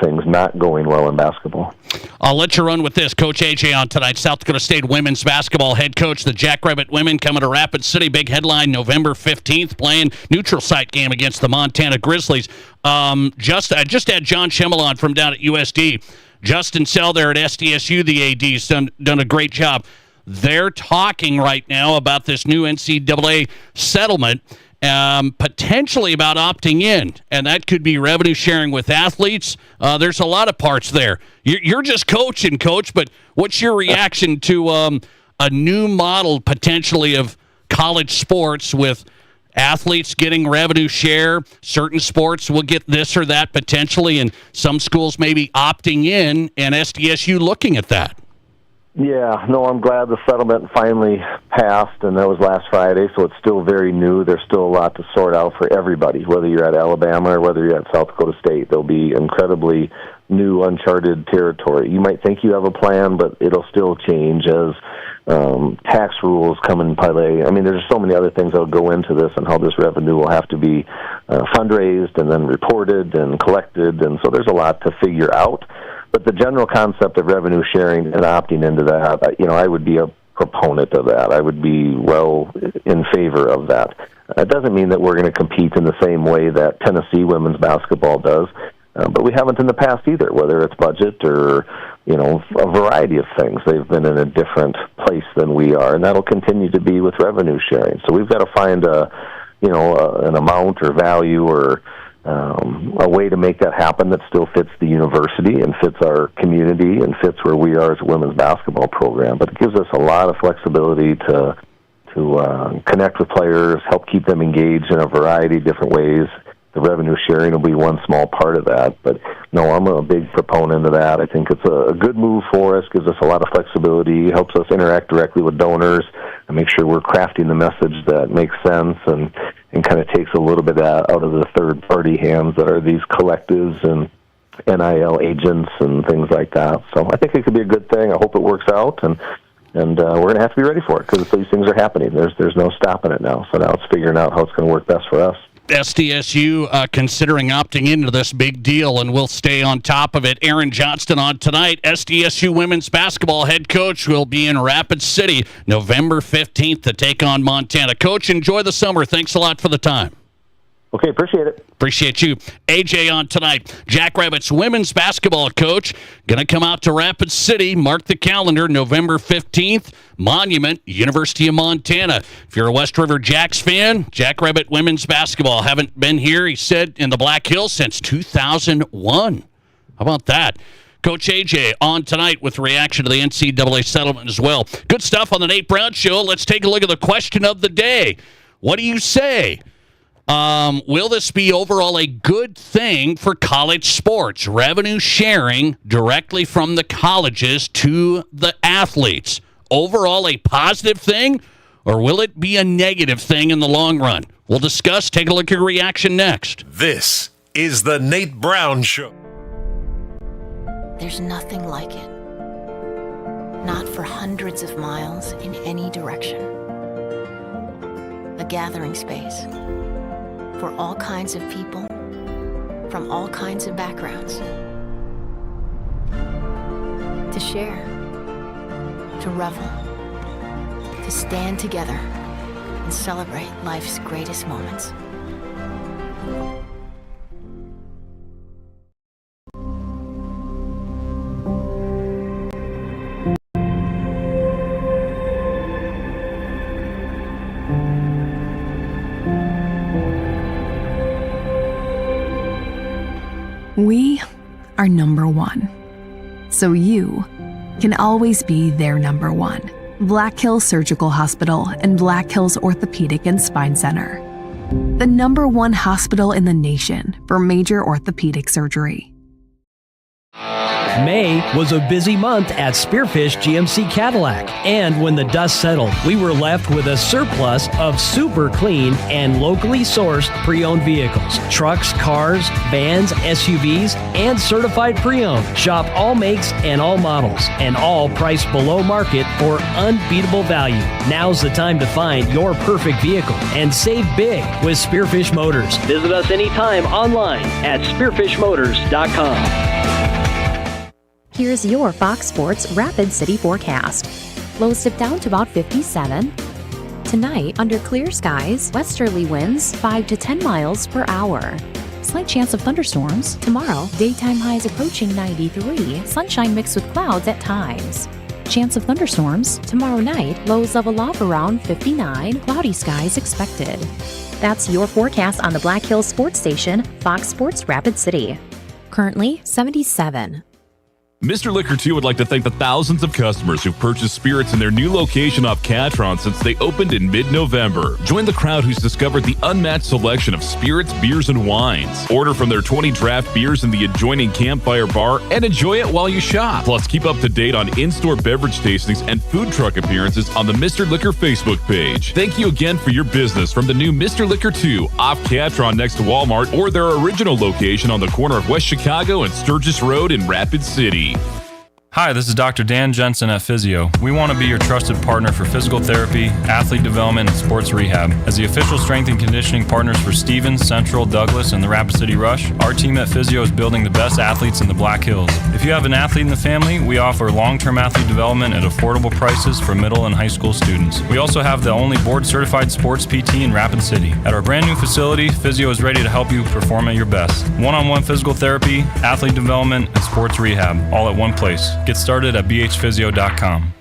things not going well in basketball. I'll let you run with this. Coach AJ on tonight. South Dakota State women's basketball head coach. The Jackrabbit women coming to Rapid City. Big headline November 15th, playing neutral site game against the Montana Grizzlies. I just had John Schemmel on from down at USD. Justin Sell there at SDSU, the AD's done a great job. They're talking right now about this new NCAA settlement, potentially about opting in, and that could be revenue sharing with athletes. There's a lot of parts there. You're just coaching, Coach, but what's your reaction to a new model potentially of college sports with athletes getting revenue share? Certain sports will get this or that potentially, and some schools maybe opting in, and SDSU looking at that. Yeah, no, I'm glad the settlement finally passed, and that was last Friday, so it's still very new. There's still a lot to sort out for everybody, whether you're at Alabama or whether you're at South Dakota State. There'll be incredibly new, uncharted territory. You might think you have a plan, but it'll still change as tax rules come in play. I mean, there's so many other things that will go into this and how this revenue will have to be fundraised and then reported and collected, and so there's a lot to figure out. But the general concept of revenue sharing and opting into that, I would be a proponent of that. I would be well in favor of that. It doesn't mean that we're going to compete in the same way that Tennessee women's basketball does, but we haven't in the past either, whether it's budget or, a variety of things. They've been in a different place than we are, and that'll continue to be with revenue sharing. So we've got to find an amount or value or a way to make that happen that still fits the university and fits our community and fits where we are as a women's basketball program. But it gives us a lot of flexibility to connect with players, help keep them engaged in a variety of different ways. The revenue sharing will be one small part of that. But, no, I'm a big proponent of that. I think it's a good move for us, gives us a lot of flexibility, helps us interact directly with donors and make sure we're crafting the message that makes sense and kind of takes a little bit out of the third-party hands that are these collectives and NIL agents and things like that. So I think it could be a good thing. I hope it works out, and we're going to have to be ready for it because these things are happening. There's no stopping it now. So now it's figuring out how it's going to work best for us. SDSU considering opting into this big deal, and we'll stay on top of it. Aaron Johnston on tonight. SDSU women's basketball head coach will be in Rapid City November 15th to take on Montana. Coach, enjoy the summer. Thanks a lot for the time. Okay, appreciate it. Appreciate you. AJ on tonight. Jackrabbits women's basketball coach going to come out to Rapid City. Mark the calendar, November 15th. Monument, University of Montana. If you're a West River Jacks fan, Jackrabbit women's basketball haven't been here, he said, in the Black Hills since 2001. How about that? Coach AJ on tonight with reaction to the NCAA settlement as well. Good stuff on the Nate Brown Show. Let's take a look at the question of the day. What do you say? Will this be overall a good thing for college sports? Revenue sharing directly from the colleges to the athletes. Overall a positive thing, or will it be a negative thing in the long run? We'll discuss. Take a look at your reaction next. This is the Nate Brown Show. There's nothing like it. Not for hundreds of miles in any direction. A gathering space for all kinds of people from all kinds of backgrounds. To share, to revel, to stand together and celebrate life's greatest moments. We are number one, so you can always be their number one. Black Hills Surgical Hospital and Black Hills Orthopedic and Spine Center. The number one hospital in the nation for major orthopedic surgery. May was a busy month at Spearfish GMC Cadillac, and when the dust settled, we were left with a surplus of super clean and locally sourced pre-owned vehicles, trucks, cars, vans, SUVs, and certified pre-owned. Shop all makes and all models, and all priced below market for unbeatable value. Now's the time to find your perfect vehicle and save big with Spearfish Motors. Visit us anytime online at spearfishmotors.com. Here's your Fox Sports Rapid City forecast. Lows dip down to about 57. Tonight, under clear skies, westerly winds 5 to 10 miles per hour. slight chance of thunderstorms. Tomorrow, daytime highs approaching 93, sunshine mixed with clouds at times. Chance of thunderstorms. Tomorrow night, lows level off around 59, cloudy skies expected. That's your forecast on the Black Hills Sports Station, Fox Sports Rapid City. Currently 77. Mr. Liquor 2 would like to thank the thousands of customers who've purchased spirits in their new location off Catron since they opened in mid-November. Join the crowd who's discovered the unmatched selection of spirits, beers, and wines. Order from their 20 draft beers in the adjoining Campfire Bar and enjoy it while you shop. Plus, keep up to date on in-store beverage tastings and food truck appearances on the Mr. Liquor Facebook page. Thank you again for your business from the new Mr. Liquor 2 off Catron next to Walmart or their original location on the corner of West Chicago and Sturgis Road in Rapid City. Hi, this is Dr. Dan Jensen at Physio. We want to be your trusted partner for physical therapy, athlete development, and sports rehab. As the official strength and conditioning partners for Stevens, Central, Douglas, and the Rapid City Rush, our team at Physio is building the best athletes in the Black Hills. If you have an athlete in the family, we offer long-term athlete development at affordable prices for middle and high school students. We also have the only board-certified sports PT in Rapid City. At our brand new facility, Physio is ready to help you perform at your best. One-on-one physical therapy, athlete development, and sports rehab, all at one place. Get started at bhphysio.com.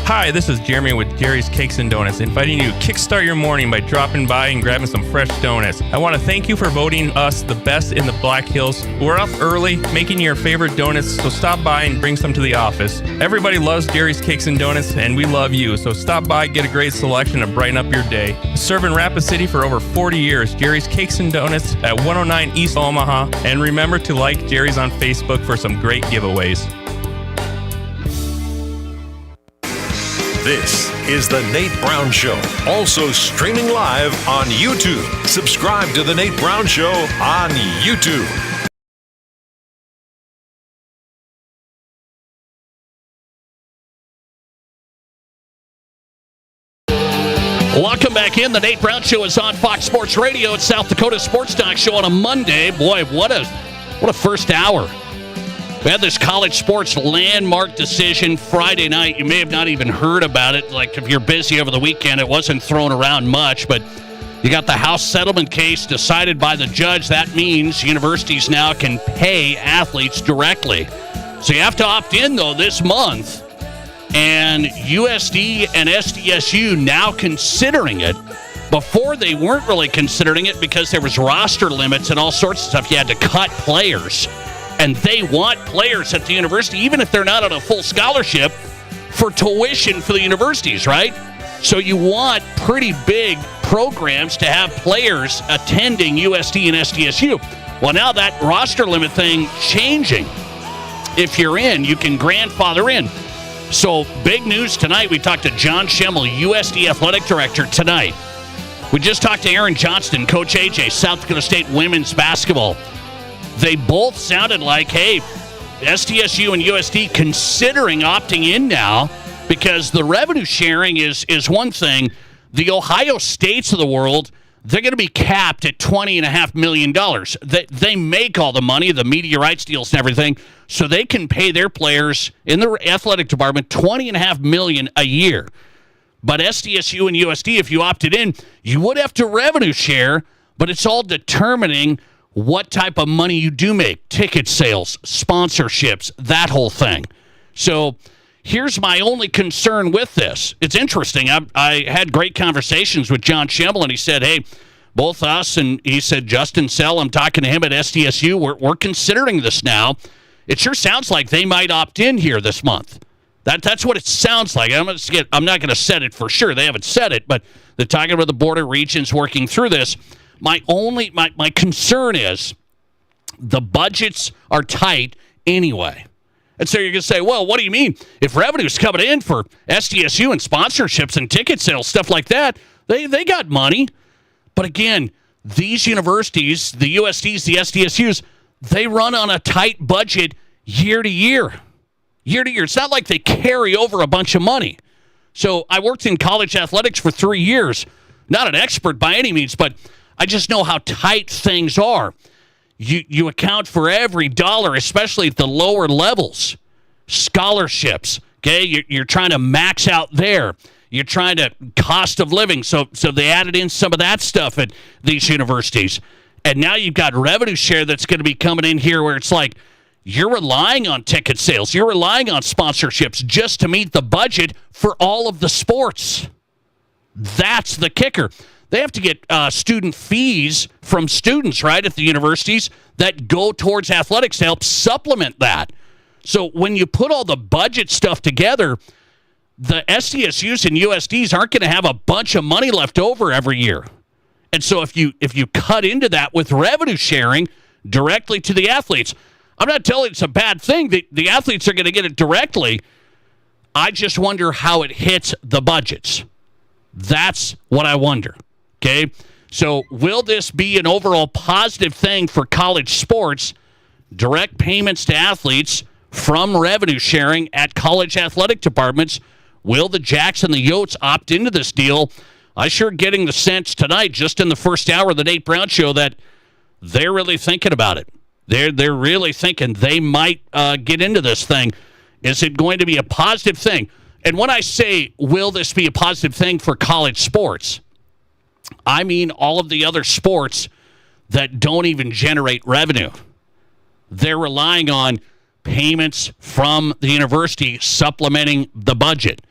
Hi, this is Jeremy with Jerry's Cakes and Donuts, inviting you to kickstart your morning by dropping by and grabbing some fresh donuts. I want to thank you for voting us the best in the Black Hills. We're up early making your favorite donuts, so stop by and bring some to the office. Everybody loves Jerry's Cakes and Donuts, and we love you, so stop by, get a great selection to brighten up your day. Serving Rapid City for over 40 years, Jerry's Cakes and Donuts at 109 East Omaha, and remember to like Jerry's on Facebook for some great giveaways. This is The Nate Brown Show, also streaming live on YouTube. Subscribe to The Nate Brown Show on YouTube. Welcome back in. The Nate Brown Show is on Fox Sports Radio. It's South Dakota Sports Talk Show on a Monday. Boy, what a first hour. We had this college sports landmark decision Friday night. You may have not even heard about it. Like, if you're busy over the weekend, it wasn't thrown around much, but you got the House settlement case decided by the judge. That means universities now can pay athletes directly. So you have to opt in, though, this month. And USD and SDSU now considering it. Before, they weren't really considering it because there was roster limits and all sorts of stuff. You had to cut players. And they want players at the university, even if they're not on a full scholarship, for tuition for the universities, right? So you want pretty big programs to have players attending USD and SDSU. Well, now that roster limit thing changing. If you're in, you can grandfather in. So big news tonight. We talked to John Schemmel, USD Athletic Director, tonight. We just talked to Aaron Johnston, Coach AJ, South Dakota State women's basketball. They both sounded like, hey, SDSU and USD considering opting in now because the revenue sharing is one thing. The Ohio States of the world, they're going to be capped at $20.5 million. They make all the money, the media rights deals and everything, so they can pay their players in the athletic department $20.5 million a year. But SDSU and USD, if you opted in, you would have to revenue share, but it's all determining what type of money you do make, ticket sales, sponsorships, that whole thing. So here's my only concern with this. It's interesting. I had great conversations with John Schemmel, and he said, hey, both us and he said Justin Sell, I'm talking to him at SDSU, we're considering this now. It sure sounds like they might opt in here this month. That's what it sounds like. I'm not going to set it for sure. They haven't said it, but they're talking about the border regions working through this. My concern is the budgets are tight anyway. And so you're going to say, well, what do you mean? If revenue's coming in for SDSU and sponsorships and ticket sales, stuff like that, they got money. But again, these universities, the USDs, the SDSUs, they run on a tight budget year to year. Year to year. It's not like they carry over a bunch of money. So I worked in college athletics for 3 years. Not an expert by any means, but I just know how tight things are. You account for every dollar, especially at the lower levels. Scholarships, okay? You're trying to max out there. You're trying to cost of living. So they added in some of that stuff at these universities. And now you've got revenue share that's going to be coming in here where it's like you're relying on ticket sales. You're relying on sponsorships just to meet the budget for all of the sports. That's the kicker. They have to get student fees from students, right, at the universities that go towards athletics to help supplement that. So when you put all the budget stuff together, the SDSUs and USDs aren't going to have a bunch of money left over every year. And so if you cut into that with revenue sharing directly to the athletes, I'm not telling you it's a bad thing. The athletes are going to get it directly. I just wonder how it hits the budgets. That's what I wonder. Okay? So will this be an overall positive thing for college sports? Direct payments to athletes from revenue sharing at college athletic departments. Will the Jacks and the Yotes opt into this deal? I sure getting the sense tonight, just in the first hour of the Nate Brown Show, that they're really thinking about it. They're really thinking they might get into this thing. Is it going to be a positive thing? And when I say, will this be a positive thing for college sports, I mean all of the other sports that don't even generate revenue. They're relying on payments from the university supplementing the budget.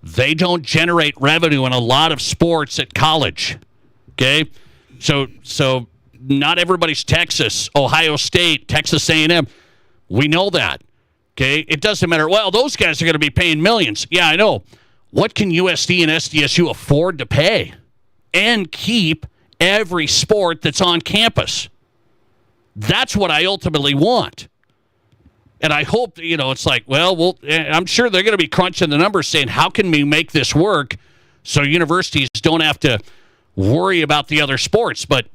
They don't generate revenue in a lot of sports at college. Okay? So not everybody's Texas, Ohio State, Texas A&M. We know that. Okay? It doesn't matter. Well, those guys are going to be paying millions. Yeah, I know. What can USD and SDSU afford to pay and keep every sport that's on campus? That's what I ultimately want. And I hope, it's like, I'm sure they're going to be crunching the numbers saying, how can we make this work so universities don't have to worry about the other sports? But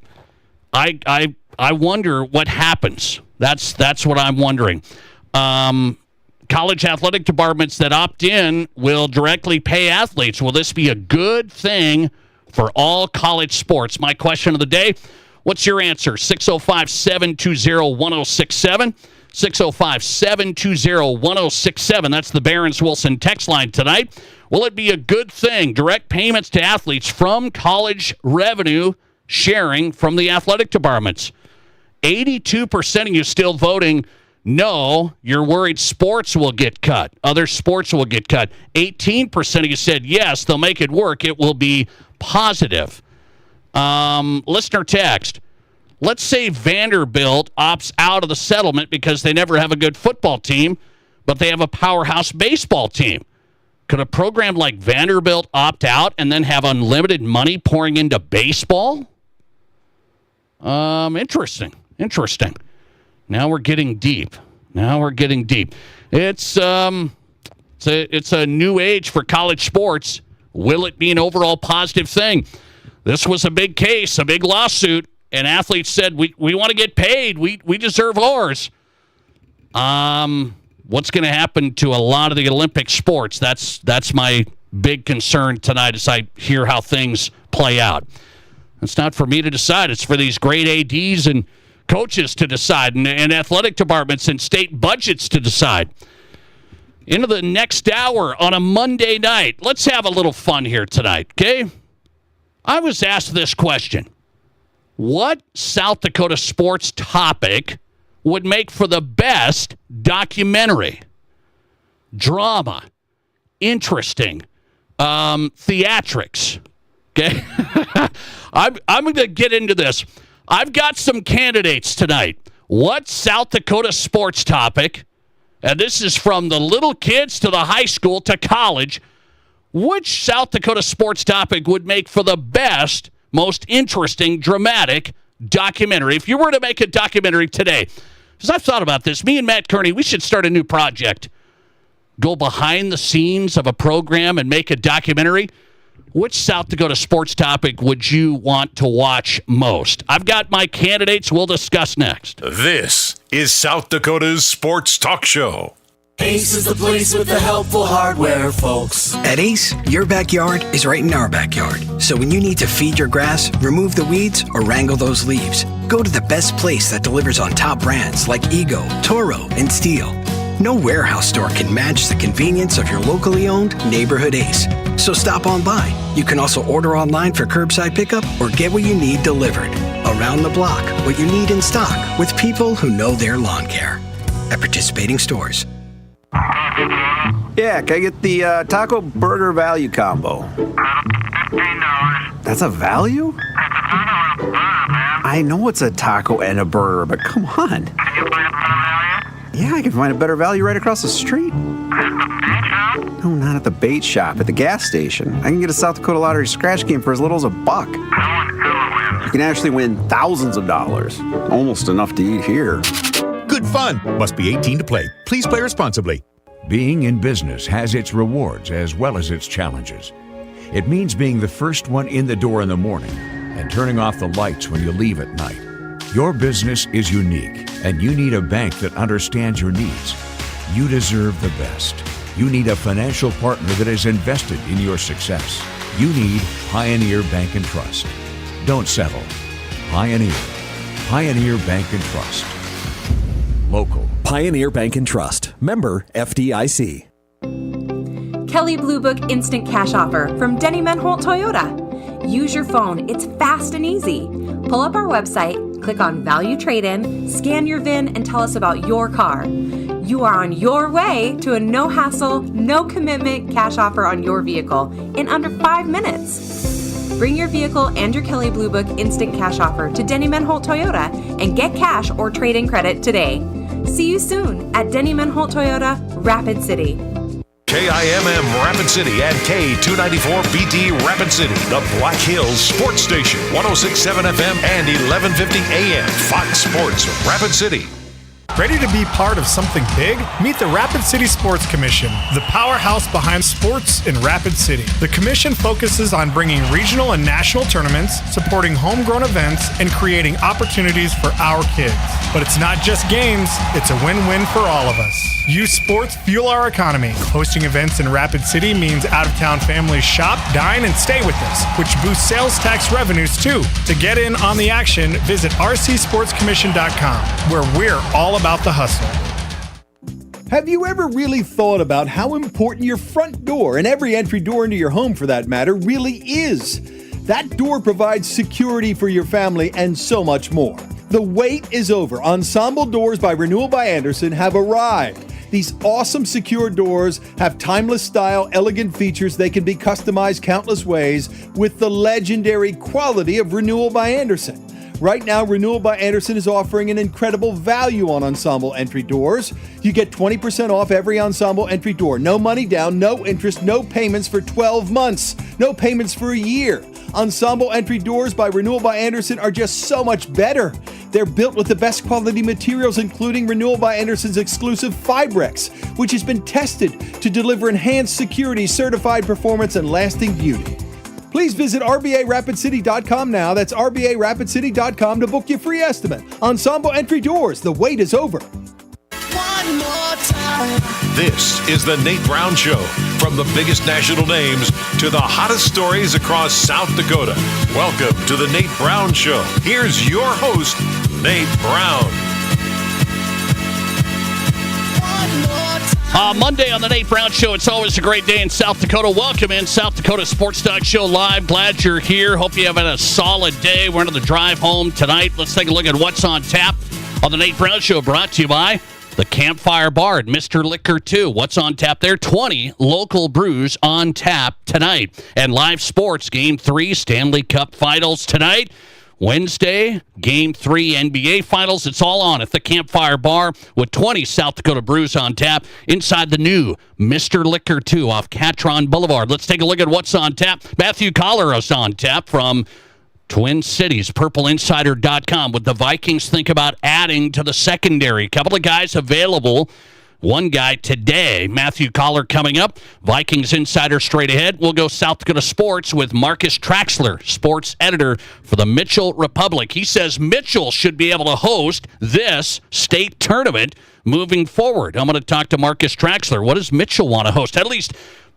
I wonder what happens. That's what I'm wondering. College athletic departments that opt in will directly pay athletes. Will this be a good thing for all college sports? My question of the day, what's your answer? 605-720-1067. 605-720-1067. That's the Barron's Wilson text line tonight. Will it be a good thing? Direct payments to athletes from college revenue sharing from the athletic departments. 82% of you still voting no. You're worried sports will get cut. Other sports will get cut. 18% of you said yes, they'll make it work. It will be positive. Listener text. Let's say Vanderbilt opts out of the settlement because they never have a good football team, but they have a powerhouse baseball team. Could a program like Vanderbilt opt out and then have unlimited money pouring into baseball? Interesting. Now we're getting deep. It's a new age for college sports. Will it be an overall positive thing? This was a big case, a big lawsuit. And athletes said, we want to get paid. We deserve ours. What's going to happen to a lot of the Olympic sports? That's my big concern tonight as I hear how things play out. It's not for me to decide. It's for these great ADs and coaches to decide, and athletic departments and state budgets to decide. Into the next hour on a Monday night. Let's have a little fun here tonight, okay? I was asked this question. What South Dakota sports topic would make for the best documentary? Drama, interesting, theatrics. Okay, I'm going to get into this. I've got some candidates tonight. What South Dakota sports topic, and this is from the little kids to the high school to college, which South Dakota sports topic would make for the best, most interesting, dramatic documentary? If you were to make a documentary today, because I've thought about this, me and Matt Kearney, we should start a new project. Go behind the scenes of a program and make a documentary. Which South Dakota sports topic would you want to watch most? I've got my candidates. We'll discuss next. This is South Dakota's Sports Talk Show. Ace is the place with the helpful hardware, folks. At Ace, your backyard is right in our backyard. So when you need to feed your grass, remove the weeds, or wrangle those leaves, go to the best place that delivers on top brands like Ego, Toro, and Steel. No warehouse store can match the convenience of your locally owned neighborhood Ace. So stop on by. You can also order online for curbside pickup or get what you need delivered. Around the block, what you need in stock with people who know their lawn care. At participating stores. Yeah, can I get the taco burger value combo? That's a value? I know it's a taco and a burger, but come on. Yeah, I can find a better value right across the street. No, not at the bait shop, at the gas station. I can get a South Dakota Lottery scratch game for as little as $1. You can actually win thousands of dollars. Almost enough to eat here. Good fun. Must be 18 to play. Please play responsibly. Being in business has its rewards as well as its challenges. It means being the first one in the door in the morning and turning off the lights when you leave at night. Your business is unique, and you need a bank that understands your needs. You deserve the best. You need a financial partner that is invested in your success. You need Pioneer Bank and Trust. Don't settle. Pioneer. Pioneer Bank and Trust. Local. Pioneer Bank and Trust. Member FDIC. Kelley Blue Book Instant Cash Offer from Denny Menholt Toyota. Use your phone. It's fast and easy. Pull up our website, click on Value Trade-In, scan your VIN, and tell us about your car. You are on your way to a no-hassle, no-commitment cash offer on your vehicle in under 5 minutes. Bring your vehicle and your Kelley Blue Book Instant Cash Offer to Denny Menholt Toyota and get cash or trade-in credit today. See you soon at Denny Menholt Toyota, Rapid City. KIMM Rapid City and K294BT Rapid City, the Black Hills Sports Station, 106.7 FM and 1150 AM, Fox Sports Rapid City. Ready to be part of something big? Meet the Rapid City Sports Commission, the powerhouse behind sports in Rapid City. The commission focuses on bringing regional and national tournaments, supporting homegrown events, and creating opportunities for our kids. But it's not just games, it's a win-win for all of us. Youth sports fuel our economy. Hosting events in Rapid City means out-of-town families shop, dine, and stay with us, which boosts sales tax revenues too. To get in on the action, visit rcsportscommission.com, where we're all about the hustle. Have you ever really thought about how important your front door, and every entry door into your home for that matter, really is? That door provides security for your family and so much more. The wait is over. Ensemble Doors by Renewal by Andersen have arrived. These awesome secure doors have timeless style, elegant features. They can be customized countless ways with the legendary quality of Renewal by Andersen. Right now, Renewal by Andersen is offering an incredible value on Ensemble entry doors. You get 20% off every Ensemble entry door. No money down, no interest, no payments for 12 months. No payments for a year. Ensemble entry doors by Renewal by Andersen are just so much better. They're built with the best quality materials, including Renewal by Andersen's exclusive Fibrex, which has been tested to deliver enhanced security, certified performance, and lasting beauty. Please visit RBARapidCity.com now. That's RBARapidCity.com to book your free estimate. Ensemble entry doors, the wait is over. One more time. This is the Nate Brown Show. From the biggest national names to the hottest stories across South Dakota. Welcome to the Nate Brown Show. Here's your host, Nate Brown. Monday on the Nate Brown Show. It's always a great day in South Dakota. Welcome in South Dakota Sports Talk Show Live. Glad you're here. Hope you have had a solid day. We're on the drive home tonight. Let's take a look at what's on tap on the Nate Brown Show, brought to you by the Campfire Bar at Mr. Liquor 2. What's on tap there? 20 local brews on tap tonight. And live sports, Game 3 Stanley Cup Finals tonight. Wednesday, Game 3 NBA Finals. It's all on at the Campfire Bar with 20 South Dakota brews on tap inside the new Mr. Liquor 2 off Catron Boulevard. Let's take a look at what's on tap. Matthew Collar is on tap from Twin Cities, PurpleInsider.com. Would the Vikings think about adding to the secondary? A couple of guys available. One guy today, Matthew Collar coming up. Vikings Insider straight ahead. We'll go South Dakota Sports with Marcus Traxler, sports editor for the Mitchell Republic. He says Mitchell should be able to host this state tournament moving forward. I'm going to talk to Marcus Traxler. What does Mitchell want to host? At least,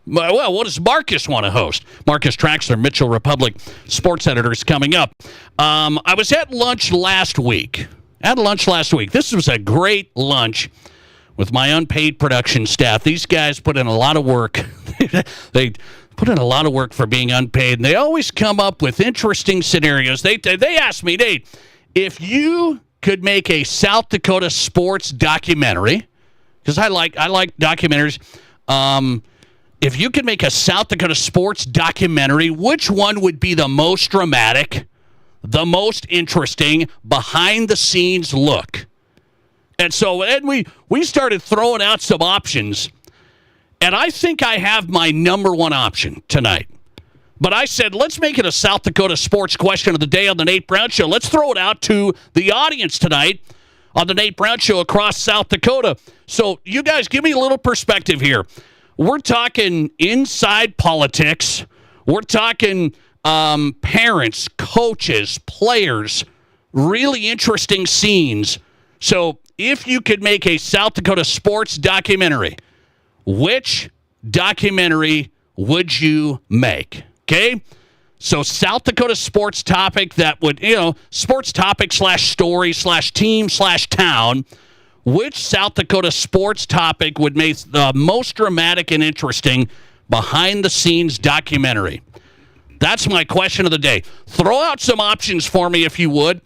well, what does Marcus want to host? Marcus Traxler, Mitchell Republic sports editor, is coming up. I was at lunch last week. This was a great lunch with my unpaid production staff. These guys put in a lot of work. They put in a lot of work for being unpaid, and they always come up with interesting scenarios. They asked me, Nate, if you could make a South Dakota sports documentary, because I like documentaries. If you could make a South Dakota sports documentary, which one would be the most dramatic, the most interesting, behind-the-scenes look? And so we started throwing out some options, and I think I have my number one option tonight. But I said, let's make it a South Dakota sports question of the day on the Nate Brown Show. Let's throw it out to the audience tonight on the Nate Brown Show across South Dakota. So you guys, give me a little perspective here. We're talking inside politics. We're talking parents, coaches, players, really interesting scenes. So if you could make a South Dakota sports documentary, which documentary would you make? Okay? So South Dakota sports topic that would, sports topic /story/team/town. Which South Dakota sports topic would make the most dramatic and interesting behind-the-scenes documentary? That's my question of the day. Throw out some options for me if you would.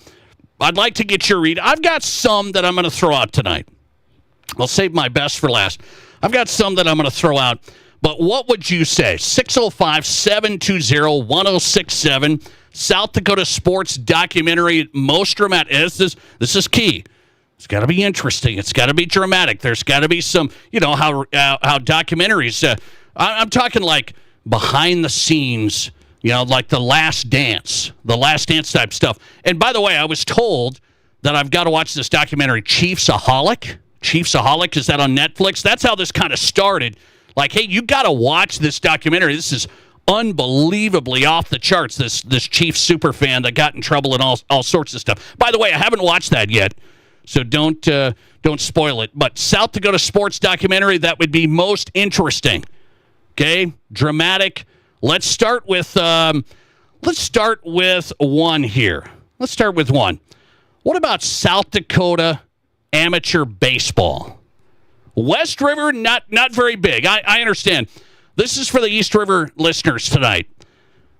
I'd like to get your read. I've got some that I'm going to throw out tonight. I'll save my best for last. I've got some that I'm going to throw out. But what would you say? 605-720-1067. South Dakota sports documentary, most dramatic. This is key. It's got to be interesting. It's got to be dramatic. There's got to be some, how documentaries. I'm talking like behind the scenes, like The Last Dance type stuff. And by the way, I was told that I've got to watch this documentary, Chiefsaholic. Chiefsaholic, is that on Netflix? That's how this kind of started. Like, hey, you got to watch this documentary. This is unbelievably off the charts. This Chiefs super fan that got in trouble and all sorts of stuff. By the way, I haven't watched that yet. So don't spoil it. But South Dakota sports documentary that would be most interesting. Okay, dramatic. Let's start with one here. Let's start with one. What about South Dakota amateur baseball? West River, not very big. I understand. This is for the East River listeners tonight.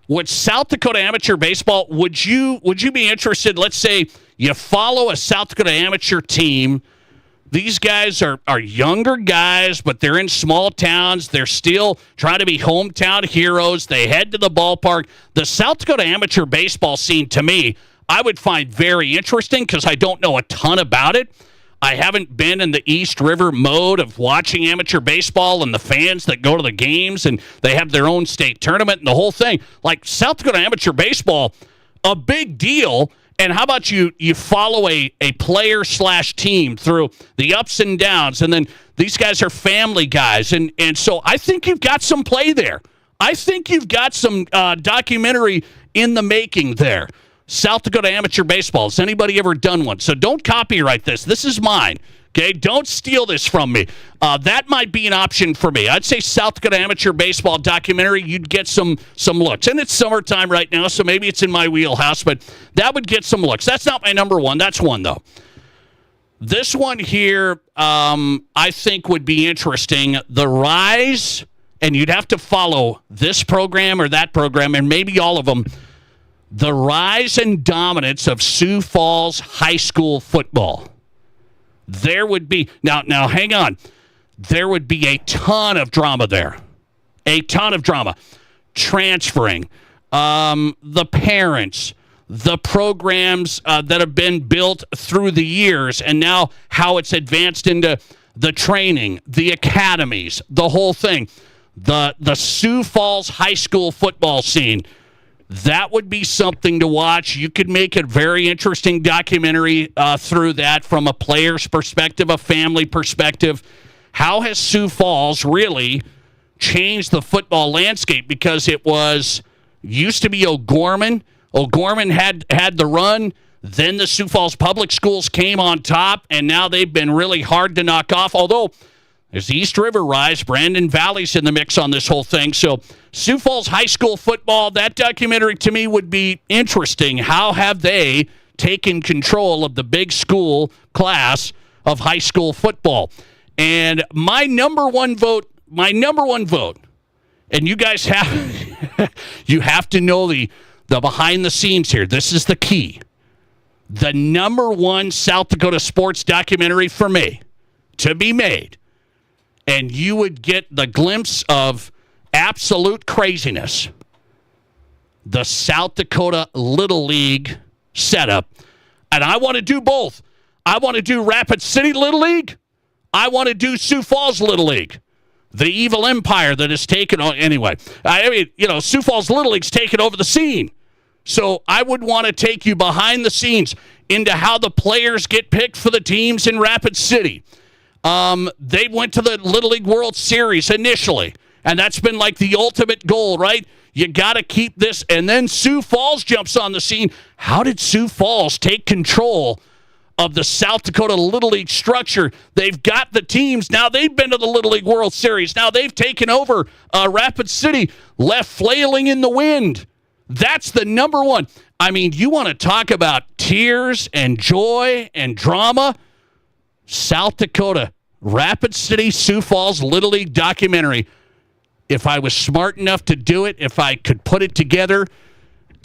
Would South Dakota amateur baseball, would you be interested? Let's say you follow a South Dakota amateur team. These guys are younger guys, but they're in small towns. They're still trying to be hometown heroes. They head to the ballpark. The South Dakota amateur baseball scene, to me, I would find very interesting because I don't know a ton about it. I haven't been in the East River mode of watching amateur baseball and the fans that go to the games, and they have their own state tournament and the whole thing. Like South Dakota amateur baseball, a big deal. And how about you follow a player/team through the ups and downs, and then these guys are family guys. And so I think you've got some play there. I think you've got some documentary in the making there. South Dakota amateur baseball. Has anybody ever done one? So don't copyright this. This is mine. Okay, don't steal this from me. That might be an option for me. I'd say South Dakota amateur baseball documentary, you'd get some looks. And it's summertime right now, so maybe it's in my wheelhouse, but that would get some looks. That's not my number one. That's one, though. This one here, I think would be interesting. The rise, and you'd have to follow this program or that program, and maybe all of them, the rise and dominance of Sioux Falls high school football. There would be, now hang on, there would be a ton of drama there. A ton of drama. Transferring, the parents, the programs that have been built through the years, and now how it's advanced into the training, the academies, the whole thing. The Sioux Falls high school football scene. That would be something to watch. You could make a very interesting documentary through that from a player's perspective, a family perspective. How has Sioux Falls really changed the football landscape? Because it used to be O'Gorman. O'Gorman had the run. Then the Sioux Falls Public Schools came on top, and now they've been really hard to knock off. Although there's the East River rise. Brandon Valley's in the mix on this whole thing. So Sioux Falls high school football, that documentary to me would be interesting. How have they taken control of the big school class of high school football? And my number one vote And you guys have you have to know the behind the scenes here. This is the key. The number one South Dakota sports documentary for me to be made, and you would get the glimpse of absolute craziness. The South Dakota Little League setup. And I want to do both. I want to do Rapid City Little League. I want to do Sioux Falls Little League. The evil empire that has taken on. Anyway, I mean, Sioux Falls Little League's taken over the scene. So I would want to take you behind the scenes into how the players get picked for the teams in Rapid City. They went to the Little League World Series initially, and that's been like the ultimate goal, right? You got to keep this. And then Sioux Falls jumps on the scene. How did Sioux Falls take control of the South Dakota Little League structure? They've got the teams. Now they've been to the Little League World Series. Now they've taken over Rapid City, left flailing in the wind. That's the number one. I mean, you want to talk about tears and joy and drama? South Dakota, Rapid City, Sioux Falls Little League documentary. If I was smart enough to do it, if I could put it together,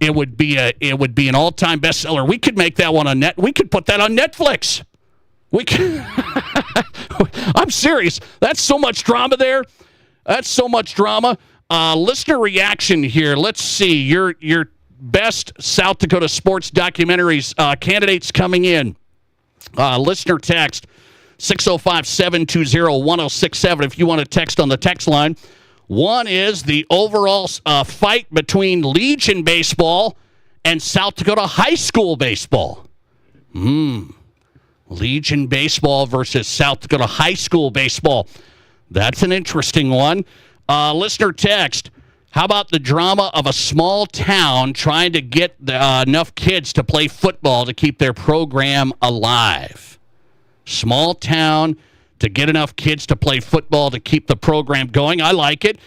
it would be an all-time bestseller. We could make that one on net. We could put that on Netflix. We could. I'm serious. That's so much drama there. That's so much drama. Listener reaction here. Let's see your best South Dakota sports documentaries. Candidates coming in. Listener text 605-720-1067 if you want to text on the text line. One is the overall fight between Legion baseball and South Dakota high school baseball. Legion baseball versus South Dakota high school baseball. That's an interesting one. Listener text, how about the drama of a small town trying to get enough kids to play football to keep their program alive? Small town to get enough kids to play football to keep the program going. I like it.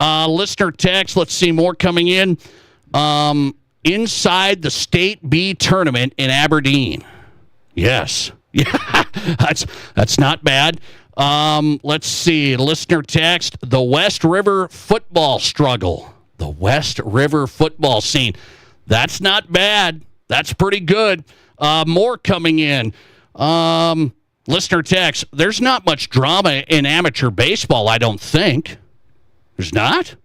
Listener text, let's see more coming in. Inside the State B tournament in Aberdeen. Yes. Yeah, that's not bad. Let's see. Listener text, the West River football struggle. The West River football scene. That's not bad. That's pretty good. More coming in. Listener text, there's not much drama in amateur baseball, I don't think. There's not?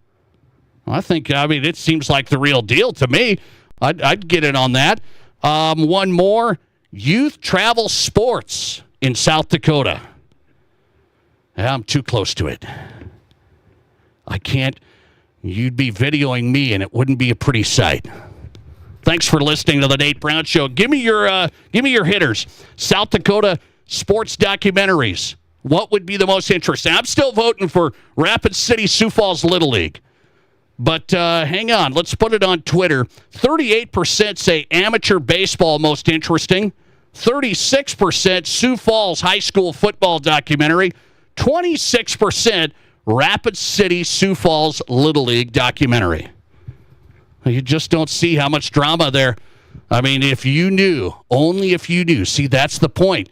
I mean, it seems like the real deal to me. I'd get in on that. One more. Youth travel sports in South Dakota. Yeah, I'm too close to it. I can't. You'd be videoing me, and it wouldn't be a pretty sight. Thanks for listening to the Nate Brown Show. Give me your hitters. South Dakota sports documentaries. What would be the most interesting? I'm still voting for Rapid City Sioux Falls Little League. But hang on. Let's put it on Twitter. 38% say amateur baseball most interesting. 36% Sioux Falls high school football documentary. 26% Rapid City Sioux Falls Little League documentary. You just don't see how much drama there. I mean, if you knew, only if you knew. See, that's the point.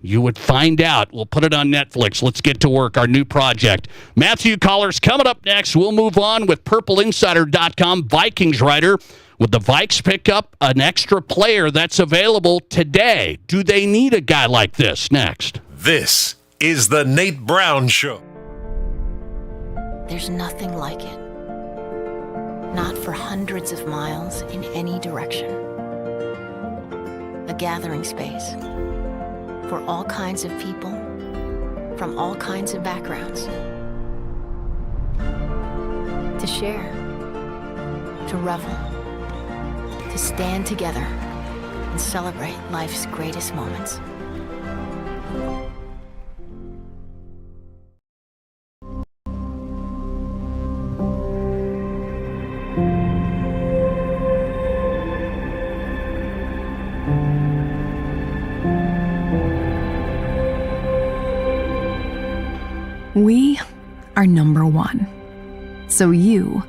You would find out. We'll put it on Netflix. Let's get to work, our new project. Matthew Callers coming up next. We'll move on with PurpleInsider.com Vikings writer. Would the Vikes pick up an extra player that's available today? Do they need a guy like this? Next. This is the Nate Brown Show. There's nothing like it. Not for hundreds of miles in any direction. A gathering space for all kinds of people from all kinds of backgrounds. To share, to revel, to stand together and celebrate life's greatest moments. We are number one, so you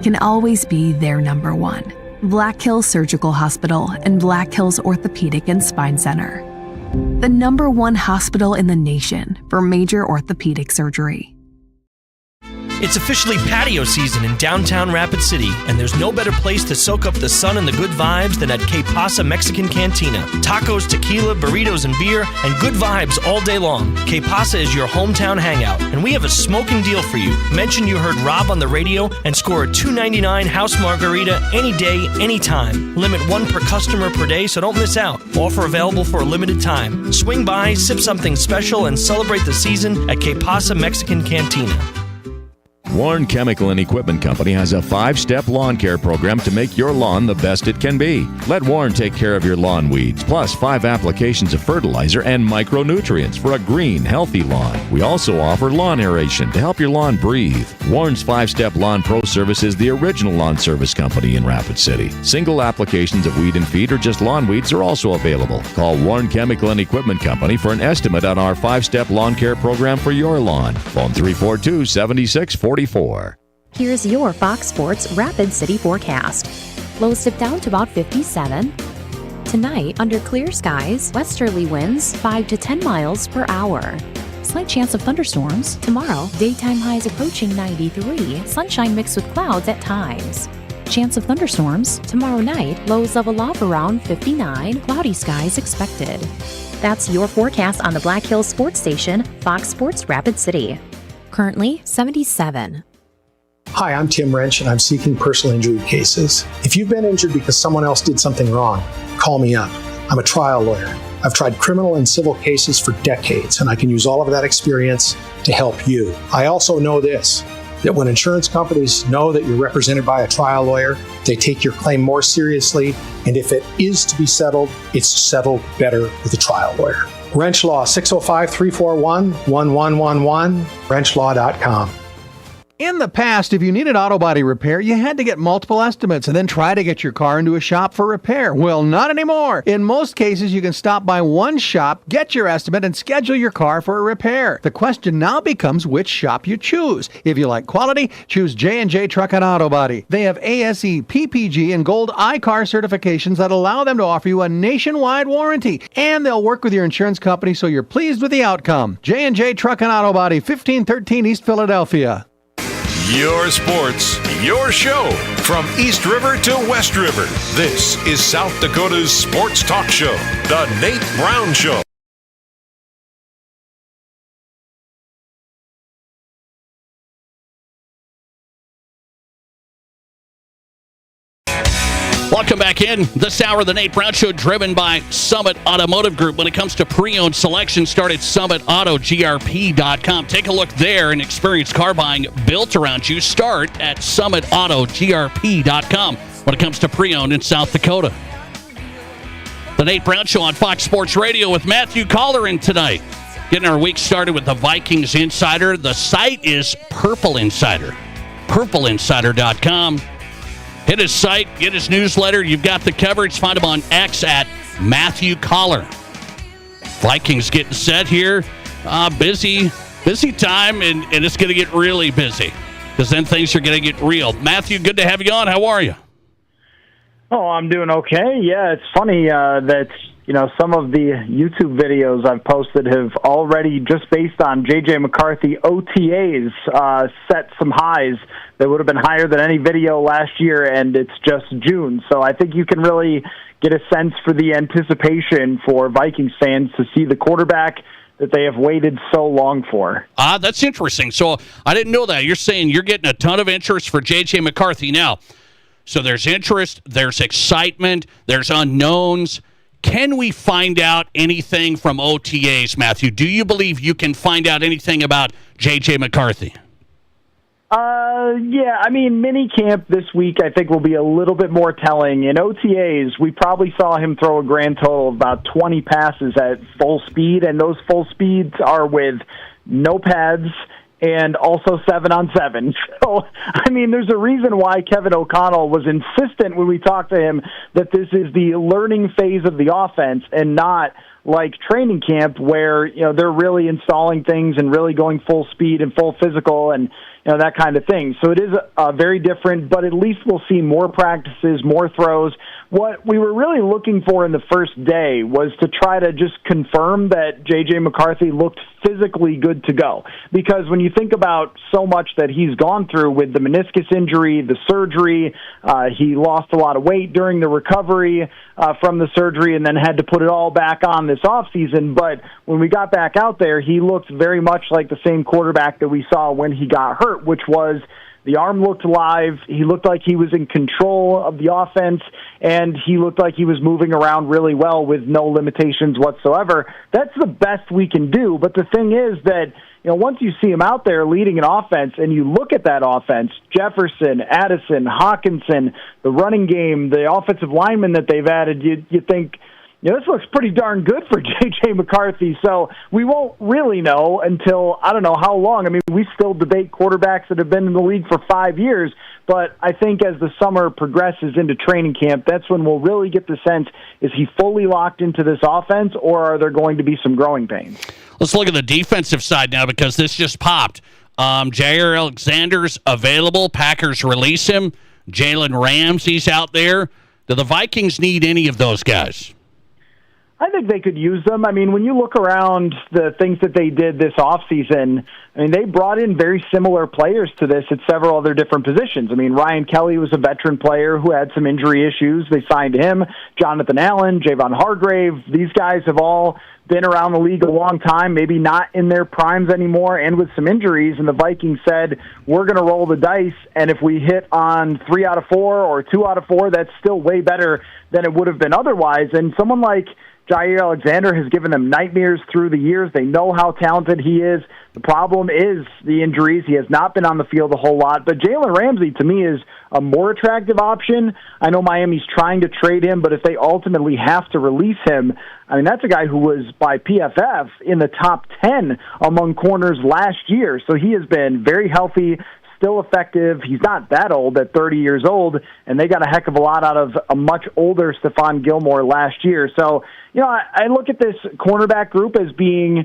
can always be their number one. Black Hills Surgical Hospital and Black Hills Orthopedic and Spine Center. The number one hospital in the nation for major orthopedic surgery. It's officially patio season in downtown Rapid City, and there's no better place to soak up the sun and the good vibes than at Que Pasa Mexican Cantina. Tacos, tequila, burritos, and beer, and good vibes all day long. Que Pasa is your hometown hangout, and we have a smoking deal for you. Mention you heard Rob on the radio and score a $2.99 house margarita any day, anytime. Limit 1 per customer per day, so don't miss out. Offer available for a limited time. Swing by, sip something special, and celebrate the season at Que Pasa Mexican Cantina. Warren Chemical and Equipment Company has a 5-step lawn care program to make your lawn the best it can be. Let Warren take care of your lawn weeds, plus 5 applications of fertilizer and micronutrients for a green, healthy lawn. We also offer lawn aeration to help your lawn breathe. Warren's 5-step Lawn Pro Service is the original lawn service company in Rapid City. Single applications of weed and feed or just lawn weeds are also available. Call Warren Chemical and Equipment Company for an estimate on our 5-step lawn care program for your lawn. Phone 342-7644. Here's your Fox Sports Rapid City forecast. Lows dip down to about 57. Tonight, under clear skies, westerly winds 5 to 10 miles per hour. Slight chance of thunderstorms. Tomorrow, daytime highs approaching 93, sunshine mixed with clouds at times. Chance of thunderstorms. Tomorrow night, lows level off around 59, cloudy skies expected. That's your forecast on the Black Hills Sports Station, Fox Sports Rapid City. Currently 77. Hi, I'm Tim Wrench, and I'm seeking personal injury cases. If you've been injured because someone else did something wrong, call me up. I'm a trial lawyer. I've tried criminal and civil cases for decades, and I can use all of that experience to help you. I also know this, that when insurance companies know that you're represented by a trial lawyer, they take your claim more seriously, and if it is to be settled, it's settled better with a trial lawyer. Wrench Law, 605-341-1111, wrenchlaw.com. In the past, if you needed auto body repair, you had to get multiple estimates and then try to get your car into a shop for repair. Well, not anymore. In most cases, you can stop by one shop, get your estimate, and schedule your car for a repair. The question now becomes which shop you choose. If you like quality, choose J&J Truck and Auto Body. They have ASE, PPG, and Gold iCar certifications that allow them to offer you a nationwide warranty. And they'll work with your insurance company so you're pleased with the outcome. J&J Truck and Auto Body, 1513 East Philadelphia. Your sports, your show. From East River to West River, this is South Dakota's sports talk show, The Nate Brown Show. Welcome back in. This hour of the Nate Brown Show, driven by Summit Automotive Group. When it comes to pre-owned selection, start at SummitAutoGRP.com. Take a look there and experience car buying built around you. Start at SummitAutoGRP.com when it comes to pre-owned in South Dakota. The Nate Brown Show on Fox Sports Radio with Matthew Colleran tonight. Getting our week started with the Vikings Insider. The site is Purple Insider. PurpleInsider.com. Hit his site, get his newsletter. You've got the coverage. Find him on X at Matthew Collar. Vikings getting set here. Busy time, and it's going to get really busy because then things are going to get real. Matthew, good to have you on. How are you? Oh, I'm doing okay. Yeah, it's funny that some of the YouTube videos I've posted have already, just based on J.J. McCarthy OTAs, set some highs that would have been higher than any video last year, and it's just June. So I think you can really get a sense for the anticipation for Vikings fans to see the quarterback that they have waited so long for. That's interesting. So I didn't know that. You're saying you're getting a ton of interest for J.J. McCarthy now. So there's interest, there's excitement, there's unknowns. Can we find out anything from OTAs, Matthew? Do you believe you can find out anything about J.J. McCarthy? Yeah, I mean, minicamp this week I think will be a little bit more telling. In OTAs, we probably saw him throw a grand total of about 20 passes at full speed, and those full speeds are with no pads and also 7-on-7. So, I mean, there's a reason why Kevin O'Connell was insistent when we talked to him that this is the learning phase of the offense and not like training camp where, they're really installing things and really going full speed and full physical. And, that kind of thing. So it is very different, but at least we'll see more practices, more throws. What we were really looking for in the first day was to try to just confirm that J.J. McCarthy looked physically good to go. Because when you think about so much that he's gone through with the meniscus injury, the surgery, he lost a lot of weight during the recovery from the surgery and then had to put it all back on this offseason. But when we got back out there, he looked very much like the same quarterback that we saw when he got hurt, which was the arm looked live. He looked like he was in control of the offense, and he looked like he was moving around really well with no limitations whatsoever. That's the best we can do. But the thing is that, once you see him out there leading an offense and you look at that offense, Jefferson, Addison, Hawkinson, the running game, the offensive linemen that they've added, you think, this looks pretty darn good for J.J. McCarthy. So we won't really know until, I don't know how long. I mean, we still debate quarterbacks that have been in the league for 5 years. But I think as the summer progresses into training camp, that's when we'll really get the sense, is he fully locked into this offense, or are there going to be some growing pains? Let's look at the defensive side now, because this just popped. Jair Alexander's available. Packers release him. Jalen Ramsey's out there. Do the Vikings need any of those guys? I think they could use them. I mean, when you look around the things that they did this offseason, they brought in very similar players to this at several other different positions. Ryan Kelly was a veteran player who had some injury issues. They signed him. Jonathan Allen, Javon Hargrave, these guys have all been around the league a long time, maybe not in their primes anymore, and with some injuries, and the Vikings said, we're going to roll the dice, and if we hit on 3 out of 4 or 2 out of 4, that's still way better than it would have been otherwise. And someone like Jair Alexander has given them nightmares through the years. They know how talented he is. The problem is the injuries. He has not been on the field a whole lot. But Jalen Ramsey, to me, is a more attractive option. I know Miami's trying to trade him, but if they ultimately have to release him, that's a guy who was, by PFF, in the top 10 among corners last year. So he has been very healthy, still effective. He's not that old, at 30 years old, and they got a heck of a lot out of a much older Stephon Gilmore last year. So, I look at this cornerback group as being,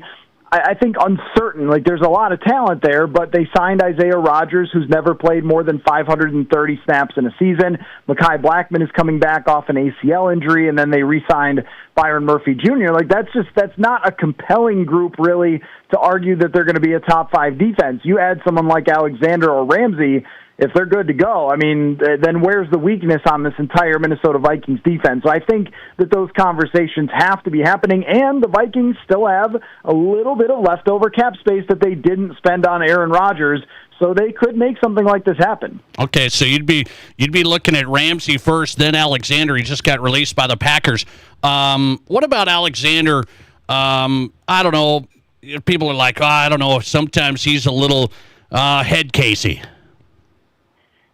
I think, uncertain. Like, there's a lot of talent there, but they signed Isaiah Rodgers, who's never played more than 530 snaps in a season. Mekhi Blackman is coming back off an ACL injury, and then they re-signed Byron Murphy Jr. Like, that's not a compelling group, really, to argue that they're going to be a top 5 defense. You add someone like Alexander or Ramsey, if they're good to go, then where's the weakness on this entire Minnesota Vikings defense? So I think that those conversations have to be happening, and the Vikings still have a little bit of leftover cap space that they didn't spend on Aaron Rodgers, so they could make something like this happen. Okay, so you'd be looking at Ramsey first, then Alexander. He just got released by the Packers. What about Alexander? I don't know. People are like, I don't know. Sometimes he's a little head casey.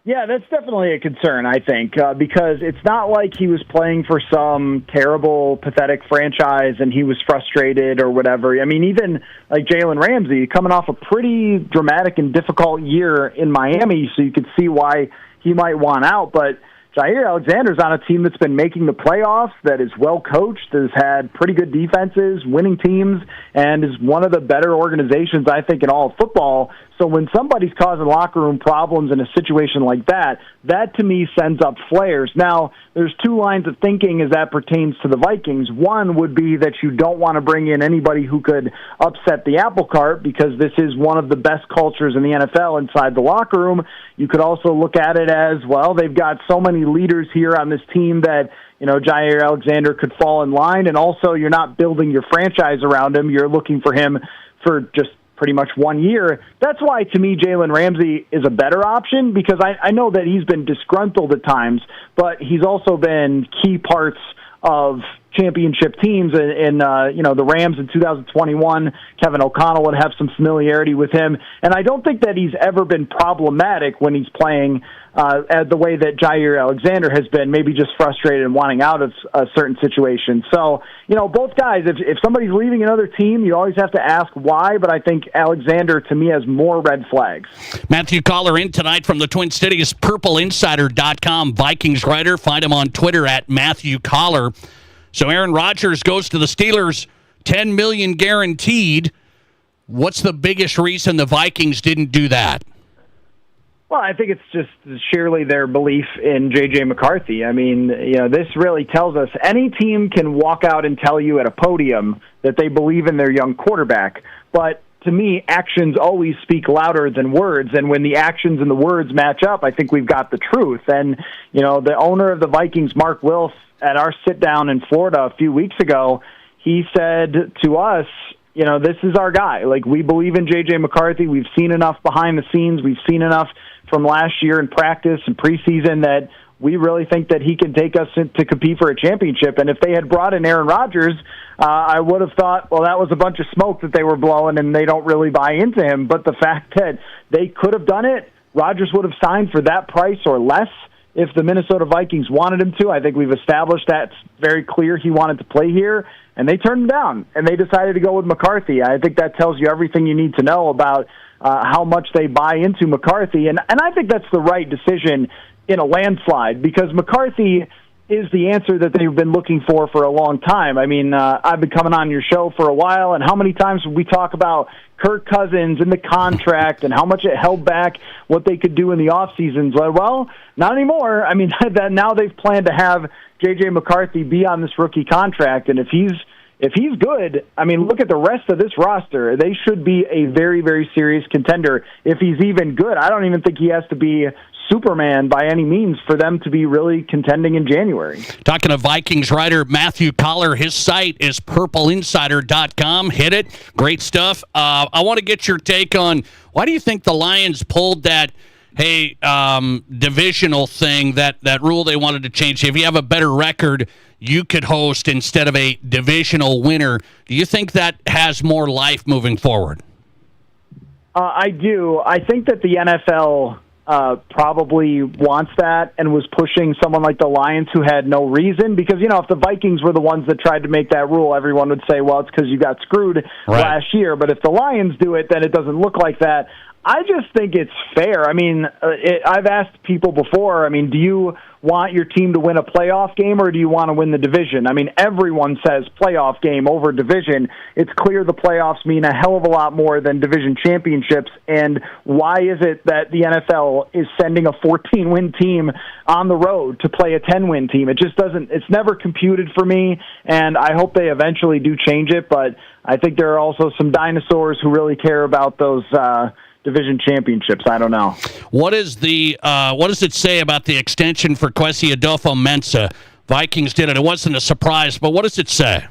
Yeah, that's definitely a concern, I think, because it's not like he was playing for some terrible, pathetic franchise and he was frustrated or whatever. Even like Jalen Ramsey, coming off a pretty dramatic and difficult year in Miami, so you could see why he might want out. But Jair Alexander's on a team that's been making the playoffs, that is well coached, that has had pretty good defenses, winning teams, and is one of the better organizations, I think, in all of football. So when somebody's causing locker room problems in a situation like that, that to me sends up flares. Now, there's 2 lines of thinking as that pertains to the Vikings. One would be that you don't want to bring in anybody who could upset the apple cart, because this is one of the best cultures in the NFL inside the locker room. You could also look at it as, well, they've got so many leaders here on this team that, Jair Alexander could fall in line, and also you're not building your franchise around him. You're looking for him for just pretty much 1 year. That's why, to me, Jalen Ramsey is a better option, because I know that he's been disgruntled at times, but he's also been key parts of championship teams in the Rams in 2021. Kevin O'Connell would have some familiarity with him, and I don't think that he's ever been problematic when he's playing at the way that Jair Alexander has been, maybe just frustrated and wanting out of a certain situation. So, both guys, if somebody's leaving another team, you always have to ask why, but I think Alexander, to me, has more red flags. Matthew Coller in tonight from the Twin Cities, PurpleInsider.com Vikings writer. Find him on Twitter at Matthew Coller. So Aaron Rodgers goes to the Steelers, $10 million guaranteed. What's the biggest reason the Vikings didn't do that? Well, I think it's just sheerly their belief in J.J. McCarthy. I mean, this really tells us any team can walk out and tell you at a podium that they believe in their young quarterback. But to me, actions always speak louder than words. And when the actions and the words match up, I think we've got the truth. And, the owner of the Vikings, Mark Wilf, at our sit-down in Florida a few weeks ago, he said to us, this is our guy. Like, we believe in J.J. McCarthy. We've seen enough behind the scenes. We've seen enough from last year in practice and preseason that we really think that he can take us to compete for a championship. And if they had brought in Aaron Rodgers, I would have thought, well, that was a bunch of smoke that they were blowing and they don't really buy into him. But the fact that they could have done it, Rodgers would have signed for that price or less if the Minnesota Vikings wanted him to. I think we've established that's very clear he wanted to play here, and they turned him down, and they decided to go with McCarthy. I think that tells you everything you need to know about how much they buy into McCarthy. And I think that's the right decision in a landslide, because McCarthy is the answer that they've been looking for a long time. I mean, I've been coming on your show for a while, and how many times we talk about Kirk Cousins and the contract and how much it held back what they could do in the offseason. Well, not anymore. I mean, that now they've planned to have J.J. McCarthy be on this rookie contract, and if he's good, I mean, look at the rest of this roster. They should be a very, very serious contender if he's even good. I don't even think he has to be Superman by any means for them to be really contending in January. Talking to Vikings writer Matthew Coller, his site is purpleinsider.com. Hit it. Great stuff. I want to get your take on why do you think the Lions pulled that divisional thing, that rule they wanted to change? If you have a better record, you could host instead of a divisional winner. Do you think that has more life moving forward? I do. I think that the NFL probably wants that and was pushing someone like the Lions who had no reason, because, if the Vikings were the ones that tried to make that rule, everyone would say, well, it's because you got screwed last year. But if the Lions do it, then it doesn't look like that. I just think it's fair. I mean, I've asked people before, do you want your team to win a playoff game or do you want to win the division? I mean, everyone says playoff game over division. It's clear the playoffs mean a hell of a lot more than division championships. And why is it that the NFL is sending a 14-win team on the road to play a 10-win team? It just doesn't, it's never computed for me, and I hope they eventually do change it, but I think there are also some dinosaurs who really care about those division championships. I don't know. What does it say about the extension for Kwesi Adolfo-Mensah? Vikings did it. It wasn't a surprise, but what does it say?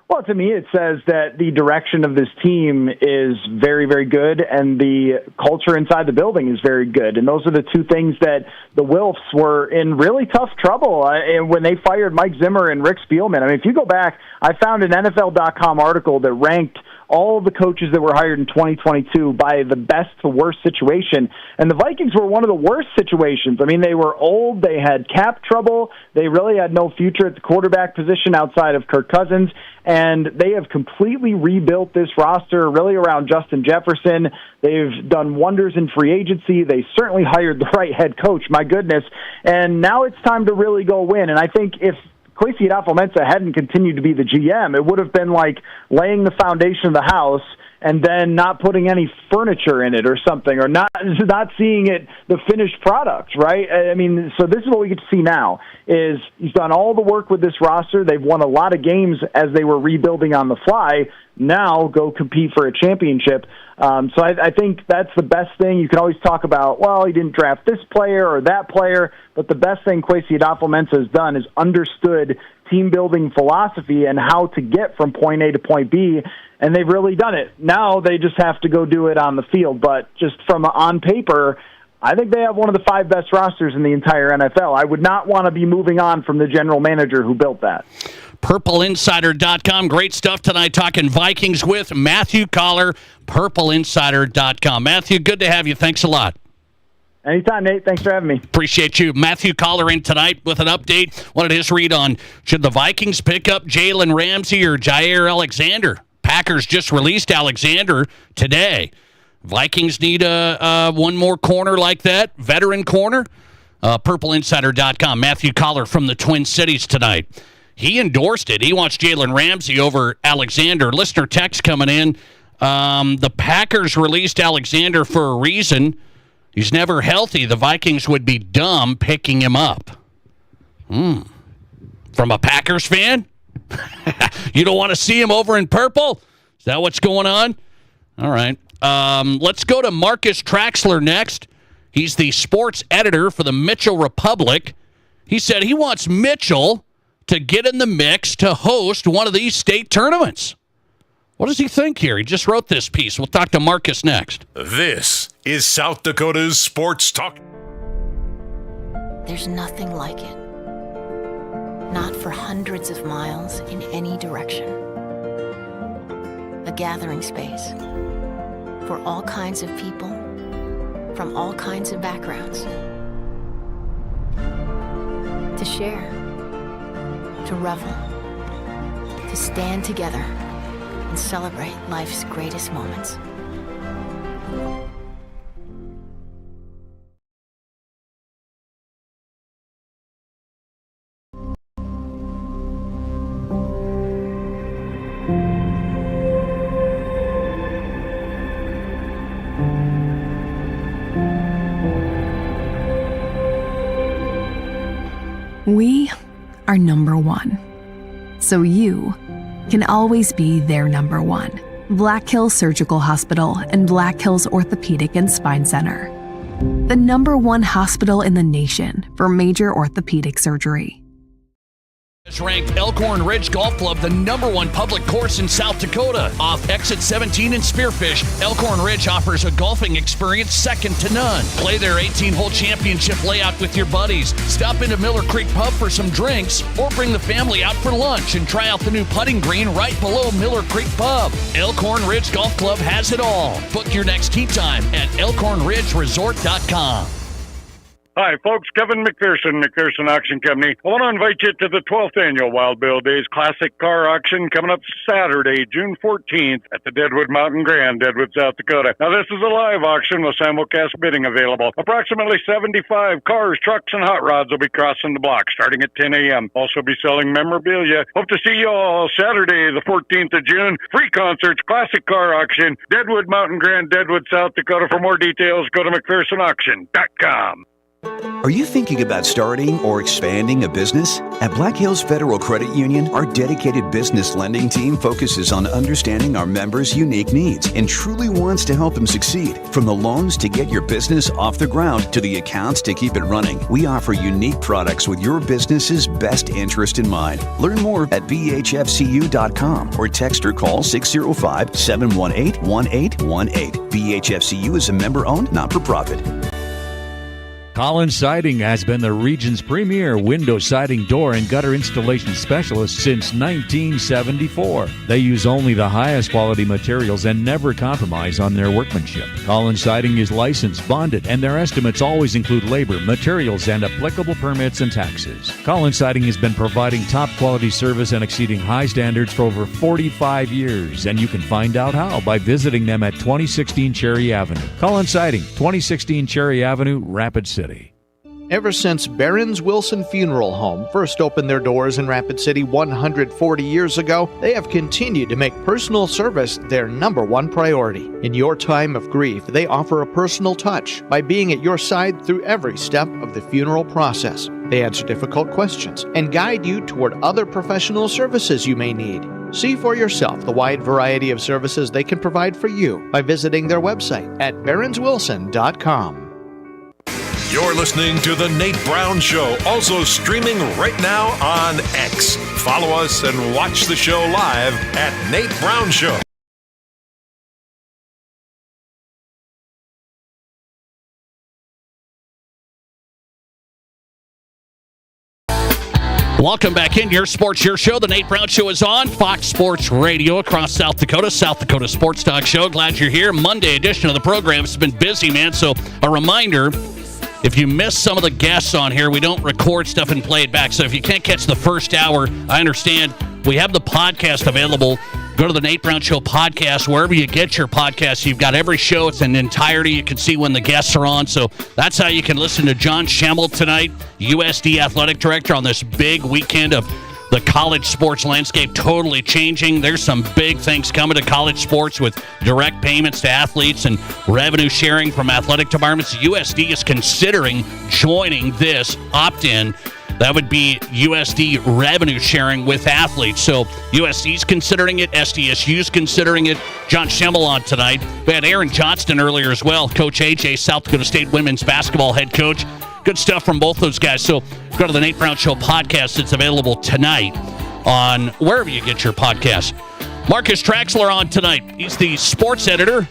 Well, to me, it says that the direction of this team is very, very good, and the culture inside the building is very good. And those are the two things that the Wilfs were in really tough trouble when they fired Mike Zimmer and Rick Spielman. I mean, if you go back, I found an NFL.com article that ranked all of the coaches that were hired in 2022 by the best to worst situation. And the Vikings were one of the worst situations. I mean, they were old. They had cap trouble. They really had no future at the quarterback position outside of Kirk Cousins. And they have completely rebuilt this roster really around Justin Jefferson. They've done wonders in free agency. They certainly hired the right head coach, my goodness. And now it's time to really go win. And I think if Kwesi Adolfo-Mensah hadn't continued to be the GM, it would have been like laying the foundation of the house and then not putting any furniture in it or something, or not seeing it, the finished product, right? I mean, so this is what we get to see now, is he's done all the work with this roster. They've won a lot of games as they were rebuilding on the fly. Now go compete for a championship. So I think that's the best thing. You can always talk about, well, he didn't draft this player or that player, but the best thing Kwesi Adolfo-Mensah has done is understood team-building philosophy and how to get from point A to point B, and they've really done it. Now they just have to go do it on the field, but just from on paper, I think they have one of the 5 best rosters in the entire NFL. I would not want to be moving on from the general manager who built that. PurpleInsider.com. Great stuff tonight talking Vikings with Matthew Coller, PurpleInsider.com. Matthew, good to have you. Thanks a lot. Anytime, Nate. Thanks for having me. Appreciate you. Matthew Coller in tonight with an update. What did his read on? Should the Vikings pick up Jalen Ramsey or Jair Alexander? Packers just released Alexander today. Vikings need one more corner like that, veteran corner. PurpleInsider.com. Matthew Coller from the Twin Cities tonight. He endorsed it. He wants Jalen Ramsey over Alexander. Listener text coming in. The Packers released Alexander for a reason. He's never healthy. The Vikings would be dumb picking him up. From a Packers fan? You don't want to see him over in purple? Is that what's going on? All right. Let's go to Marcus Traxler next. He's the sports editor for the Mitchell Republic. He said he wants Mitchell to get in the mix to host one of these state tournaments. What does he think here? He just wrote this piece. We'll talk to Marcus next. This is South Dakota's Sports Talk. There's nothing like it. Not for hundreds of miles in any direction. A gathering space for all kinds of people from all kinds of backgrounds. To share, to revel, to stand together and celebrate life's greatest moments. We are number one. So you can always be their number one. Black Hills Surgical Hospital and Black Hills Orthopedic and Spine Center. The number one hospital in the nation for major orthopedic surgery. Has ranked Elkhorn Ridge Golf Club the number one public course in South Dakota. Off Exit 17 in Spearfish, Elkhorn Ridge offers a golfing experience second to none. Play their 18-hole championship layout with your buddies. Stop into Miller Creek Pub for some drinks, or bring the family out for lunch and try out the new putting green right below Miller Creek Pub. Elkhorn Ridge Golf Club has it all. Book your next tee time at elkhornridgeresort.com. Hi, folks. Kevin McPherson, McPherson Auction Company. I want to invite you to the 12th Annual Wild Bill Days Classic Car Auction coming up Saturday, June 14th at the Deadwood Mountain Grand, Deadwood, South Dakota. Now, this is a live auction with simulcast bidding available. Approximately 75 cars, trucks, and hot rods will be crossing the block starting at 10 a.m. Also be selling memorabilia. Hope to see you all Saturday, the 14th of June. Free concerts, classic car auction, Deadwood Mountain Grand, Deadwood, South Dakota. For more details, go to McPhersonAuction.com. Are you thinking about starting or expanding a business? At Black Hills Federal Credit Union, our dedicated business lending team focuses on understanding our members' unique needs and truly wants to help them succeed. From the loans to get your business off the ground to the accounts to keep it running, we offer unique products with your business's best interest in mind. Learn more at bhfcu.com or text or call 605-718-1818. BHFCU is a member-owned, not-for-profit. Collins Siding has been the region's premier window siding door and gutter installation specialist since 1974. They use only the highest quality materials and never compromise on their workmanship. Collins Siding is licensed, bonded, and their estimates always include labor, materials, and applicable permits and taxes. Collins Siding has been providing top quality service and exceeding high standards for over 45 years, and you can find out how by visiting them at 2016 Cherry Avenue. Collins Siding, 2016 Cherry Avenue, Rapid City. Ever since Barron's Wilson Funeral Home first opened their doors in Rapid City 140 years ago, they have continued to make personal service their number one priority. In your time of grief, they offer a personal touch by being at your side through every step of the funeral process. They answer difficult questions and guide you toward other professional services you may need. See for yourself the wide variety of services they can provide for you by visiting their website at barronswilson.com. You're listening to The Nate Brown Show, also streaming right now on X. Follow us and watch the show live at Nate Brown Show. Welcome back into your sports, your show. The Nate Brown Show is on Fox Sports Radio across South Dakota, South Dakota Sports Talk Show. Glad you're here. Monday edition of the program. It's been busy, man. So a reminder, if you missed some of the guests on here, we don't record stuff and play it back. So if you can't catch the first hour, I understand. We have the podcast available. Go to the Nate Brown Show podcast, wherever you get your podcasts. You've got every show. It's in entirety. You can see when the guests are on. So that's how you can listen to John Schammel tonight, USD Athletic Director, on this big weekend of the college sports landscape totally changing. There's some big things coming to college sports with direct payments to athletes and revenue sharing from athletic departments. USD is considering joining this opt-in. That would be USD revenue sharing with athletes. So USD's considering it. SDSU's considering it. John Schemmel on tonight. We had Aaron Johnston earlier as well. Coach AJ, South Dakota State women's basketball head coach. Good stuff from both those guys. So go to the Nate Brown Show podcast. It's available tonight on wherever you get your podcasts. Marcus Traxler on tonight. He's the sports editor,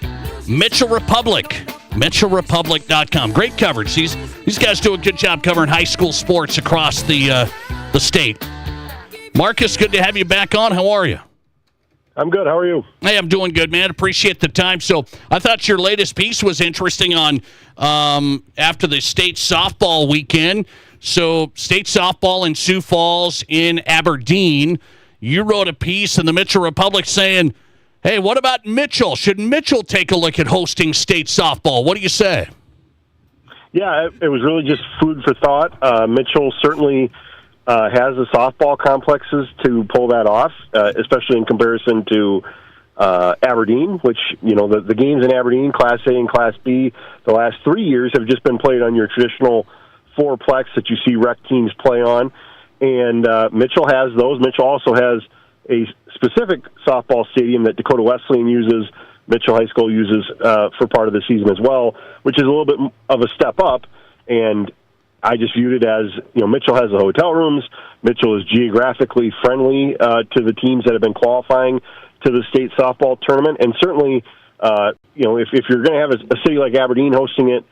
Mitchell Republic. MitchellRepublic.com. Great coverage. These guys do a good job covering high school sports across the state. Marcus, good to have you back on. How are you? I'm good. How are you? Hey, I'm doing good, man. Appreciate the time. So I thought your latest piece was interesting on after the state softball weekend. So state softball in Sioux Falls in Aberdeen. You wrote a piece in the Mitchell Republic saying, hey, what about Mitchell? Should Mitchell take a look at hosting state softball? What do you say? Yeah, it was really just food for thought. Mitchell certainly has the softball complexes to pull that off, especially in comparison to Aberdeen, which, the games in Aberdeen, Class A and Class B, the last 3 years have just been played on your traditional fourplex that you see rec teams play on. And Mitchell has those. Mitchell also has a specific softball stadium that Dakota Wesleyan uses, Mitchell High School uses for part of the season as well, which is a little bit of a step up. And I just viewed it as, Mitchell has the hotel rooms. Mitchell is geographically friendly to the teams that have been qualifying to the state softball tournament. And certainly, if you're going to have a city like Aberdeen hosting it,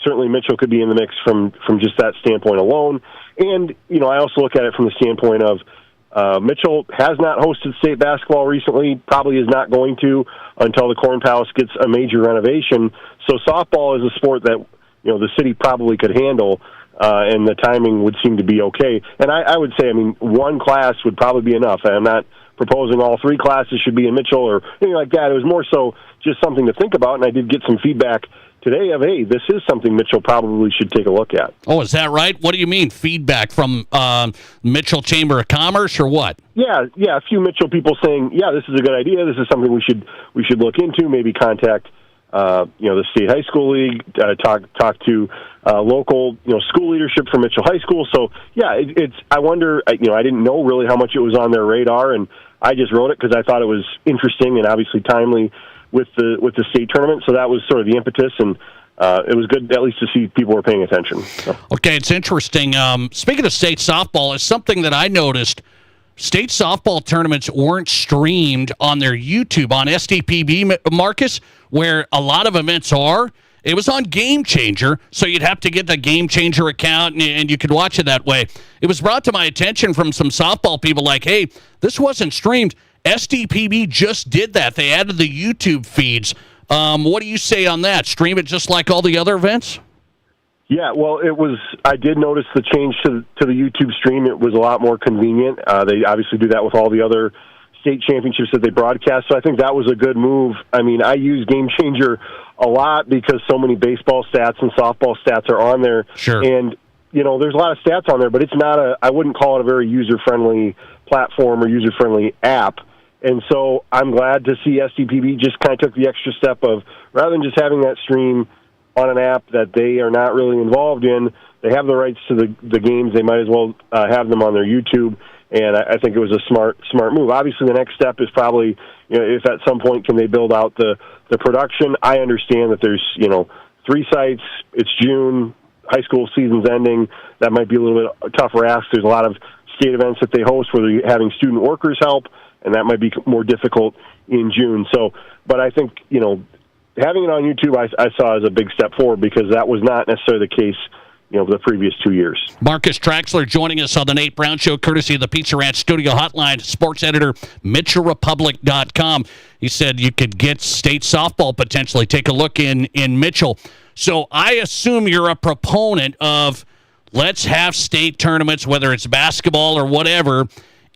certainly Mitchell could be in the mix from just that standpoint alone. And, I also look at it from the standpoint of Mitchell has not hosted state basketball recently, probably is not going to until the Corn Palace gets a major renovation. So softball is a sport that, the city probably could handle, and the timing would seem to be okay. And I would say, one class would probably be enough. I'm not proposing all 3 classes should be in Mitchell or anything like that. It was more so just something to think about, and I did get some feedback today of, hey, this is something Mitchell probably should take a look at. Oh, is that right? What do you mean, feedback from Mitchell Chamber of Commerce or what? Yeah, a few Mitchell people saying, yeah, this is a good idea. This is something we should look into. Maybe contact the State High School League, talk to local school leadership from Mitchell High School. So yeah, I wonder. I didn't know really how much it was on their radar, and I just wrote it because I thought it was interesting and obviously timely with the state tournament. So that was sort of the impetus, and it was good at least to see people were paying attention. So. Okay, it's interesting. Speaking of state softball, it's something that I noticed. State softball tournaments weren't streamed on their YouTube on SDPB, Marcus, where a lot of events are. It was on Game Changer, so you'd have to get the Game Changer account, and you could watch it that way. It was brought to my attention from some softball people like, hey, this wasn't streamed. SDPB just did that. They added the YouTube feeds. What do you say on that? Stream it just like all the other events? Yeah, well, I did notice the change to the YouTube stream. It was a lot more convenient. They obviously do that with all the other state championships that they broadcast, so I think that was a good move. I use Game Changer a lot because so many baseball stats and softball stats are on there. Sure. And, there's a lot of stats on there, but it's not I wouldn't call it a very user-friendly platform or user-friendly app. And so I'm glad to see SDPB just kind of took the extra step of, rather than just having that stream on an app that they are not really involved in, they have the rights to the games. They might as well have them on their YouTube. And I think it was a smart move. Obviously, the next step is probably, if at some point can they build out the production. I understand that there's, 3 sites. It's June. High school season's ending. That might be a little bit tougher ask. There's a lot of state events that they host where they're having student workers help, and that might be more difficult in June. So, but I think, having it on YouTube I saw as a big step forward because that was not necessarily the case the previous 2 years. Marcus Traxler joining us on the Nate Brown Show, courtesy of the Pizza Ranch Studio Hotline, sports editor, MitchellRepublic.com. He said you could get state softball potentially. Take a look in Mitchell. So I assume you're a proponent of let's have state tournaments, whether it's basketball or whatever,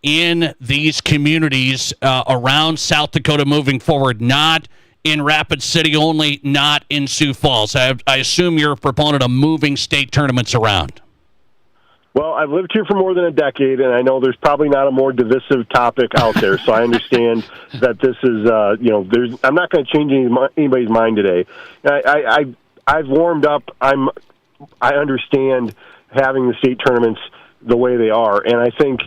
in these communities around South Dakota moving forward, not in Rapid City only, not in Sioux Falls. I assume you're a proponent of moving state tournaments around. Well, I've lived here for more than a decade, and I know there's probably not a more divisive topic out there. So I understand that this is, I'm not going to change anybody's mind today. I've warmed up. I understand having the state tournaments the way they are, and I think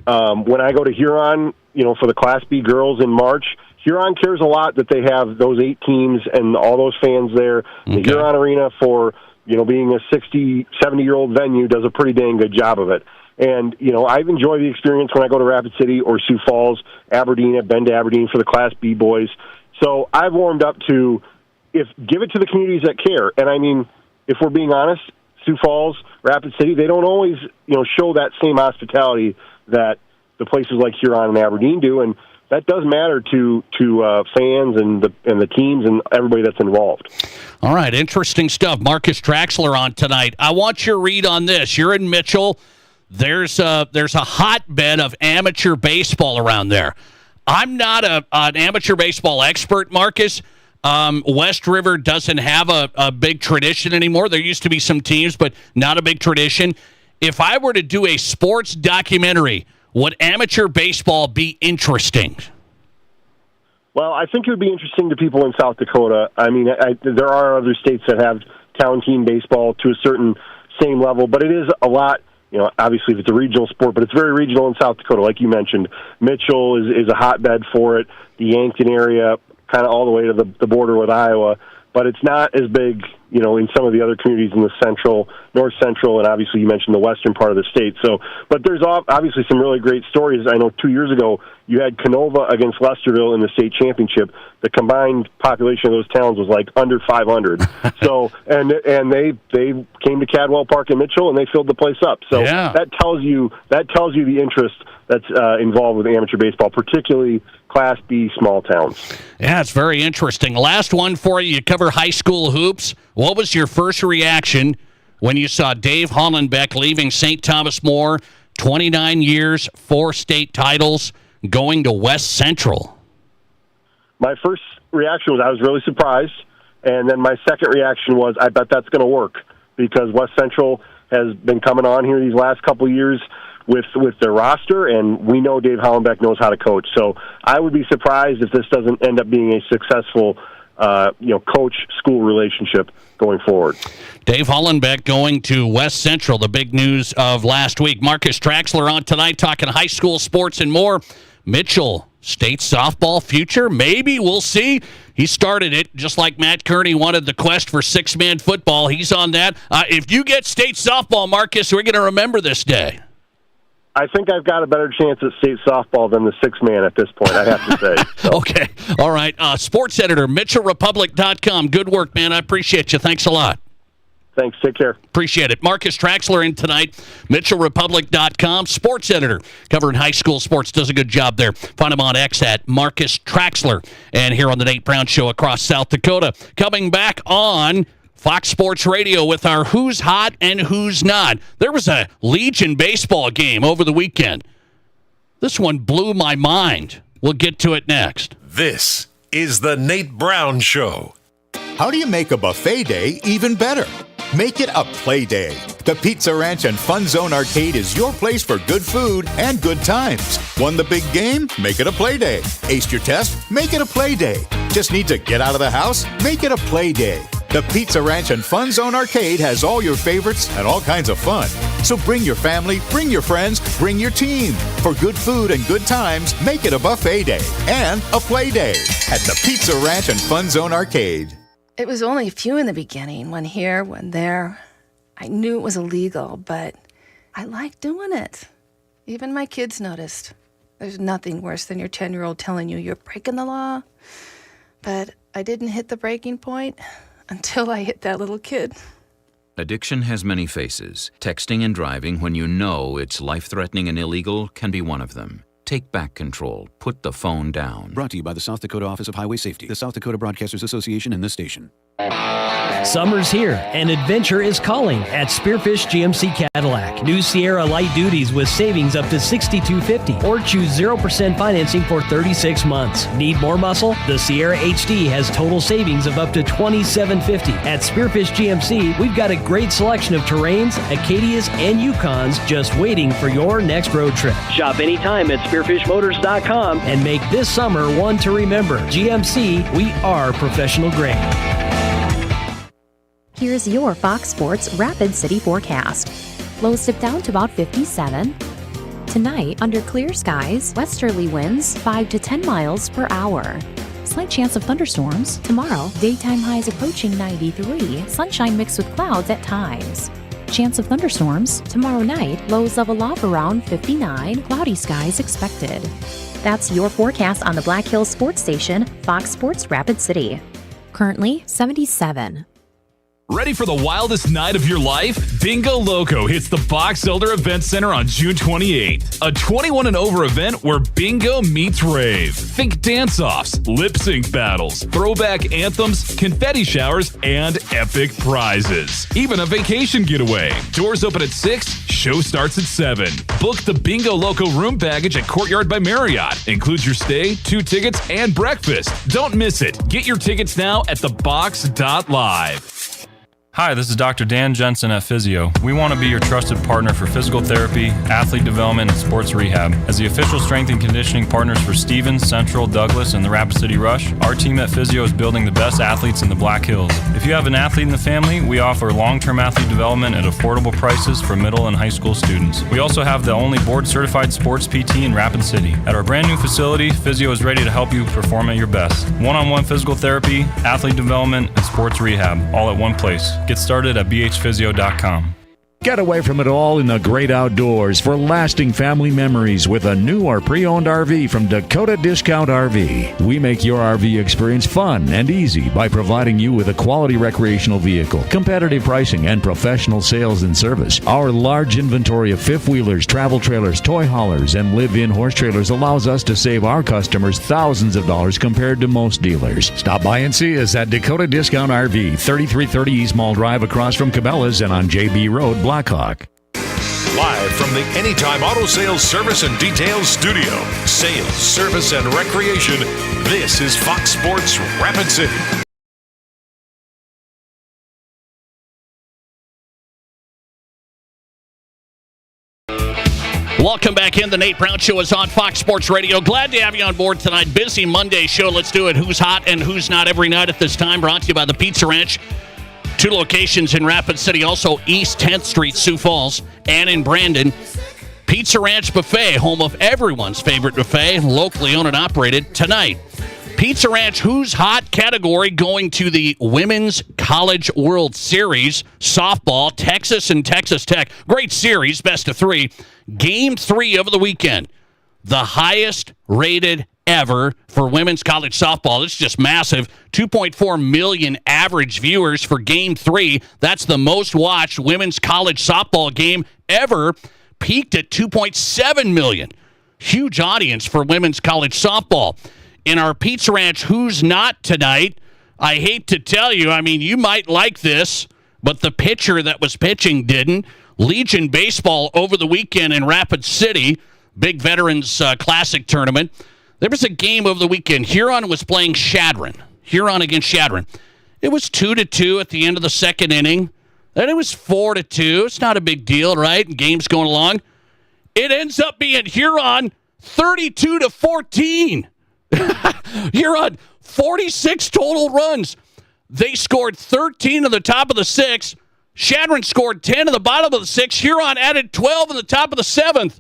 when I go to Huron, for the Class B girls in March, Huron cares a lot that they have those 8 teams and all those fans there. Okay. The Huron Arena for being a 60, 70-year-old venue does a pretty dang good job of it. And, I've enjoyed the experience when I go to Rapid City or Sioux Falls, Aberdeen. I've been to Aberdeen for the Class B boys. So I've warmed up to give it to the communities that care. And, I mean, if we're being honest, Sioux Falls, Rapid City, they don't always, show that same hospitality that the places like Huron and Aberdeen do. And that does matter to fans and the teams and everybody that's involved. All right, interesting stuff. Marcus Traxler on tonight. I want your read on this. You're in Mitchell. There's a hotbed of amateur baseball around there. I'm not an amateur baseball expert, Marcus. West River doesn't have a big tradition anymore. There used to be some teams, but not a big tradition. If I were to do a sports documentary, would amateur baseball be interesting? Well, I think it would be interesting to people in South Dakota. I mean, there are other states that have town team baseball to a certain same level, but it is a lot, obviously if it's a regional sport, but it's very regional in South Dakota, like you mentioned. Mitchell is a hotbed for it, the Yankton area, kind of all the way to the border with Iowa, but it's not as big, in some of the other communities in the north central, and obviously you mentioned the western part of the state. So, but there's obviously some really great stories. I know 2 years ago you had Canova against Lesterville in the state championship. The combined population of those towns was like under 500. So, and they came to Cadwell Park in Mitchell and they filled the place up. So that tells you the interest that's involved with amateur baseball, particularly Class B small towns. Yeah, it's very interesting. Last one for you. You cover high school hoops. What was your first reaction when you saw Dave Hollenbeck leaving St. Thomas More, 29 years, 4 state titles, going to West Central? My first reaction was I was really surprised, and then my second reaction was I bet that's going to work because West Central has been coming on here these last couple of years with their roster, and we know Dave Hollenbeck knows how to coach. So I would be surprised if this doesn't end up being a successful coach-school relationship going forward. Dave Hollenbeck going to West Central, the big news of last week. Marcus Traxler on tonight talking high school sports and more. Mitchell, state softball future? Maybe. We'll see. He started it just like Matt Kearney wanted the quest for six-man football. He's on that. If you get state softball, Marcus, we're going to remember this day. I think I've got a better chance at state softball than the 6-man at this point, I have to say. So. Okay. All right. Sports editor, MitchellRepublic.com. Good work, man. I appreciate you. Thanks a lot. Thanks. Take care. Appreciate it. Marcus Traxler in tonight, MitchellRepublic.com. Sports editor, covering high school sports, does a good job there. Find him on X at Marcus Traxler. And here on the Nate Brown Show across South Dakota. Coming back on Fox Sports Radio with our Who's Hot and Who's Not. There was a Legion baseball game over the weekend. This one blew my mind. We'll get to it next. This is the Nate Brown Show. How do you make a buffet day even better? Make it a play day. The Pizza Ranch and Fun Zone Arcade is your place for good food and good times. Won the big game? Make it a play day. Aced your test? Make it a play day. Just need to get out of the house? Make it a play day. The Pizza Ranch and Fun Zone Arcade has all your favorites and all kinds of fun. So bring your family, bring your friends, bring your team. For good food and good times, make it a buffet day and a play day at the Pizza Ranch and Fun Zone Arcade. It was only a few in the beginning, one here, one there. I knew it was illegal, but I liked doing it. Even my kids noticed. There's nothing worse than your 10-year-old telling you you're breaking the law. But I didn't hit the breaking point until I hit that little kid. Addiction has many faces. Texting and driving when you know it's life-threatening and illegal can be one of them. Take back control. Put the phone down. Brought to you by the South Dakota Office of Highway Safety, the South Dakota Broadcasters Association, and this station. Summer's here, and adventure is calling at Spearfish GMC Cadillac. New Sierra Light Duties with savings up to $6,250, or choose 0% financing for 36 months. Need more muscle? The Sierra HD has total savings of up to $2,750. At Spearfish GMC, we've got a great selection of Terrains, Acadias, and Yukons just waiting for your next road trip. Shop anytime at SpearfishMotors.com and make this summer one to remember. GMC, we are professional grade. Here's your Fox Sports Rapid City forecast. Lows dip down to about 57. Tonight, under clear skies, westerly winds 5 to 10 miles per hour. Slight chance of thunderstorms. Tomorrow, daytime highs approaching 93, sunshine mixed with clouds at times. Chance of thunderstorms. Tomorrow night, lows level off around 59, cloudy skies expected. That's your forecast on the Black Hills Sports Station, Fox Sports Rapid City. Currently, 77. Ready for the wildest night of your life? Bingo Loco hits the Box Elder Event Center on June 28th. A 21 and over event where bingo meets rave. Think dance-offs, lip-sync battles, throwback anthems, confetti showers, and epic prizes. Even a vacation getaway. Doors open at 6, show starts at 7. Book the Bingo Loco room package at Courtyard by Marriott. Includes your stay, 2 tickets, and breakfast. Don't miss it. Get your tickets now at thebox.live. Hi, this is Dr. Dan Jensen at Physio. We want to be your trusted partner for physical therapy, athlete development, and sports rehab. As the official strength and conditioning partners for Stevens, Central, Douglas, and the Rapid City Rush, our team at Physio is building the best athletes in the Black Hills. If you have an athlete in the family, we offer long-term athlete development at affordable prices for middle and high school students. We also have the only board-certified sports PT in Rapid City. At our brand new facility, Physio is ready to help you perform at your best. One-on-one physical therapy, athlete development, and sports rehab, all at one place. Get started at bhphysio.com. Get away from it all in the great outdoors for lasting family memories with a new or pre-owned RV from Dakota Discount RV. We make your RV experience fun and easy by providing you with a quality recreational vehicle, competitive pricing, and professional sales and service. Our large inventory of fifth-wheelers, travel trailers, toy haulers, and live-in horse trailers allows us to save our customers thousands of dollars compared to most dealers. Stop by and see us at Dakota Discount RV, 3330 East Mall Drive across from Cabela's and on JB Road, Blackhawk. Live from the Anytime Auto Sales Service and Details Studio. Sales, service, and recreation. This is Fox Sports Rapid City. Welcome back in. The Nate Brown Show is on Fox Sports Radio. Glad to have you on board tonight. Busy Monday show. Let's do it. Who's hot and who's not every night at this time. Brought to you by the Pizza Ranch. 2 locations in Rapid City, also East 10th Street, Sioux Falls, and in Brandon. Pizza Ranch Buffet, home of everyone's favorite buffet, locally owned and operated. Tonight, Pizza Ranch Who's Hot category going to the Women's College World Series. Softball, Texas and Texas Tech. Great series, best of 3. Game 3 of the weekend. The highest rated ever for women's college softball. It's just massive. 2.4 million average viewers for Game 3. That's the most watched women's college softball game ever. Peaked at 2.7 million. Huge audience for women's college softball. In our Pizza Ranch Who's Not tonight, I hate to tell you, I mean, you might like this, but the pitcher that was pitching didn't. Legion Baseball over the weekend in Rapid City. Big Veterans Classic tournament. There was a game over the weekend. Huron was playing Chadron. Huron against Chadron. It was 2-2 at the end of the second inning. Then it was 4-2. It's not a big deal, right? Game's going along. It ends up being Huron 32-14. Huron 46 total runs. They scored 13 on the top of the 6th. Chadron scored 10 on the bottom of the 6th. Huron added 12 on the top of the 7th.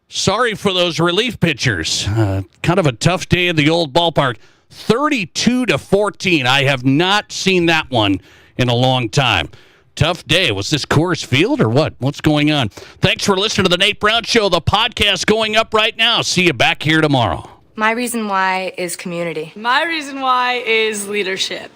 Sorry for those relief pitchers. Kind of a tough day in the old ballpark. 32-14. I have not seen that one in a long time. Tough day. Was this Coors Field or what? What's going on? Thanks for listening to the Nate Brown Show. The podcast going up right now. See you back here tomorrow. My reason why is community. My reason why is leadership.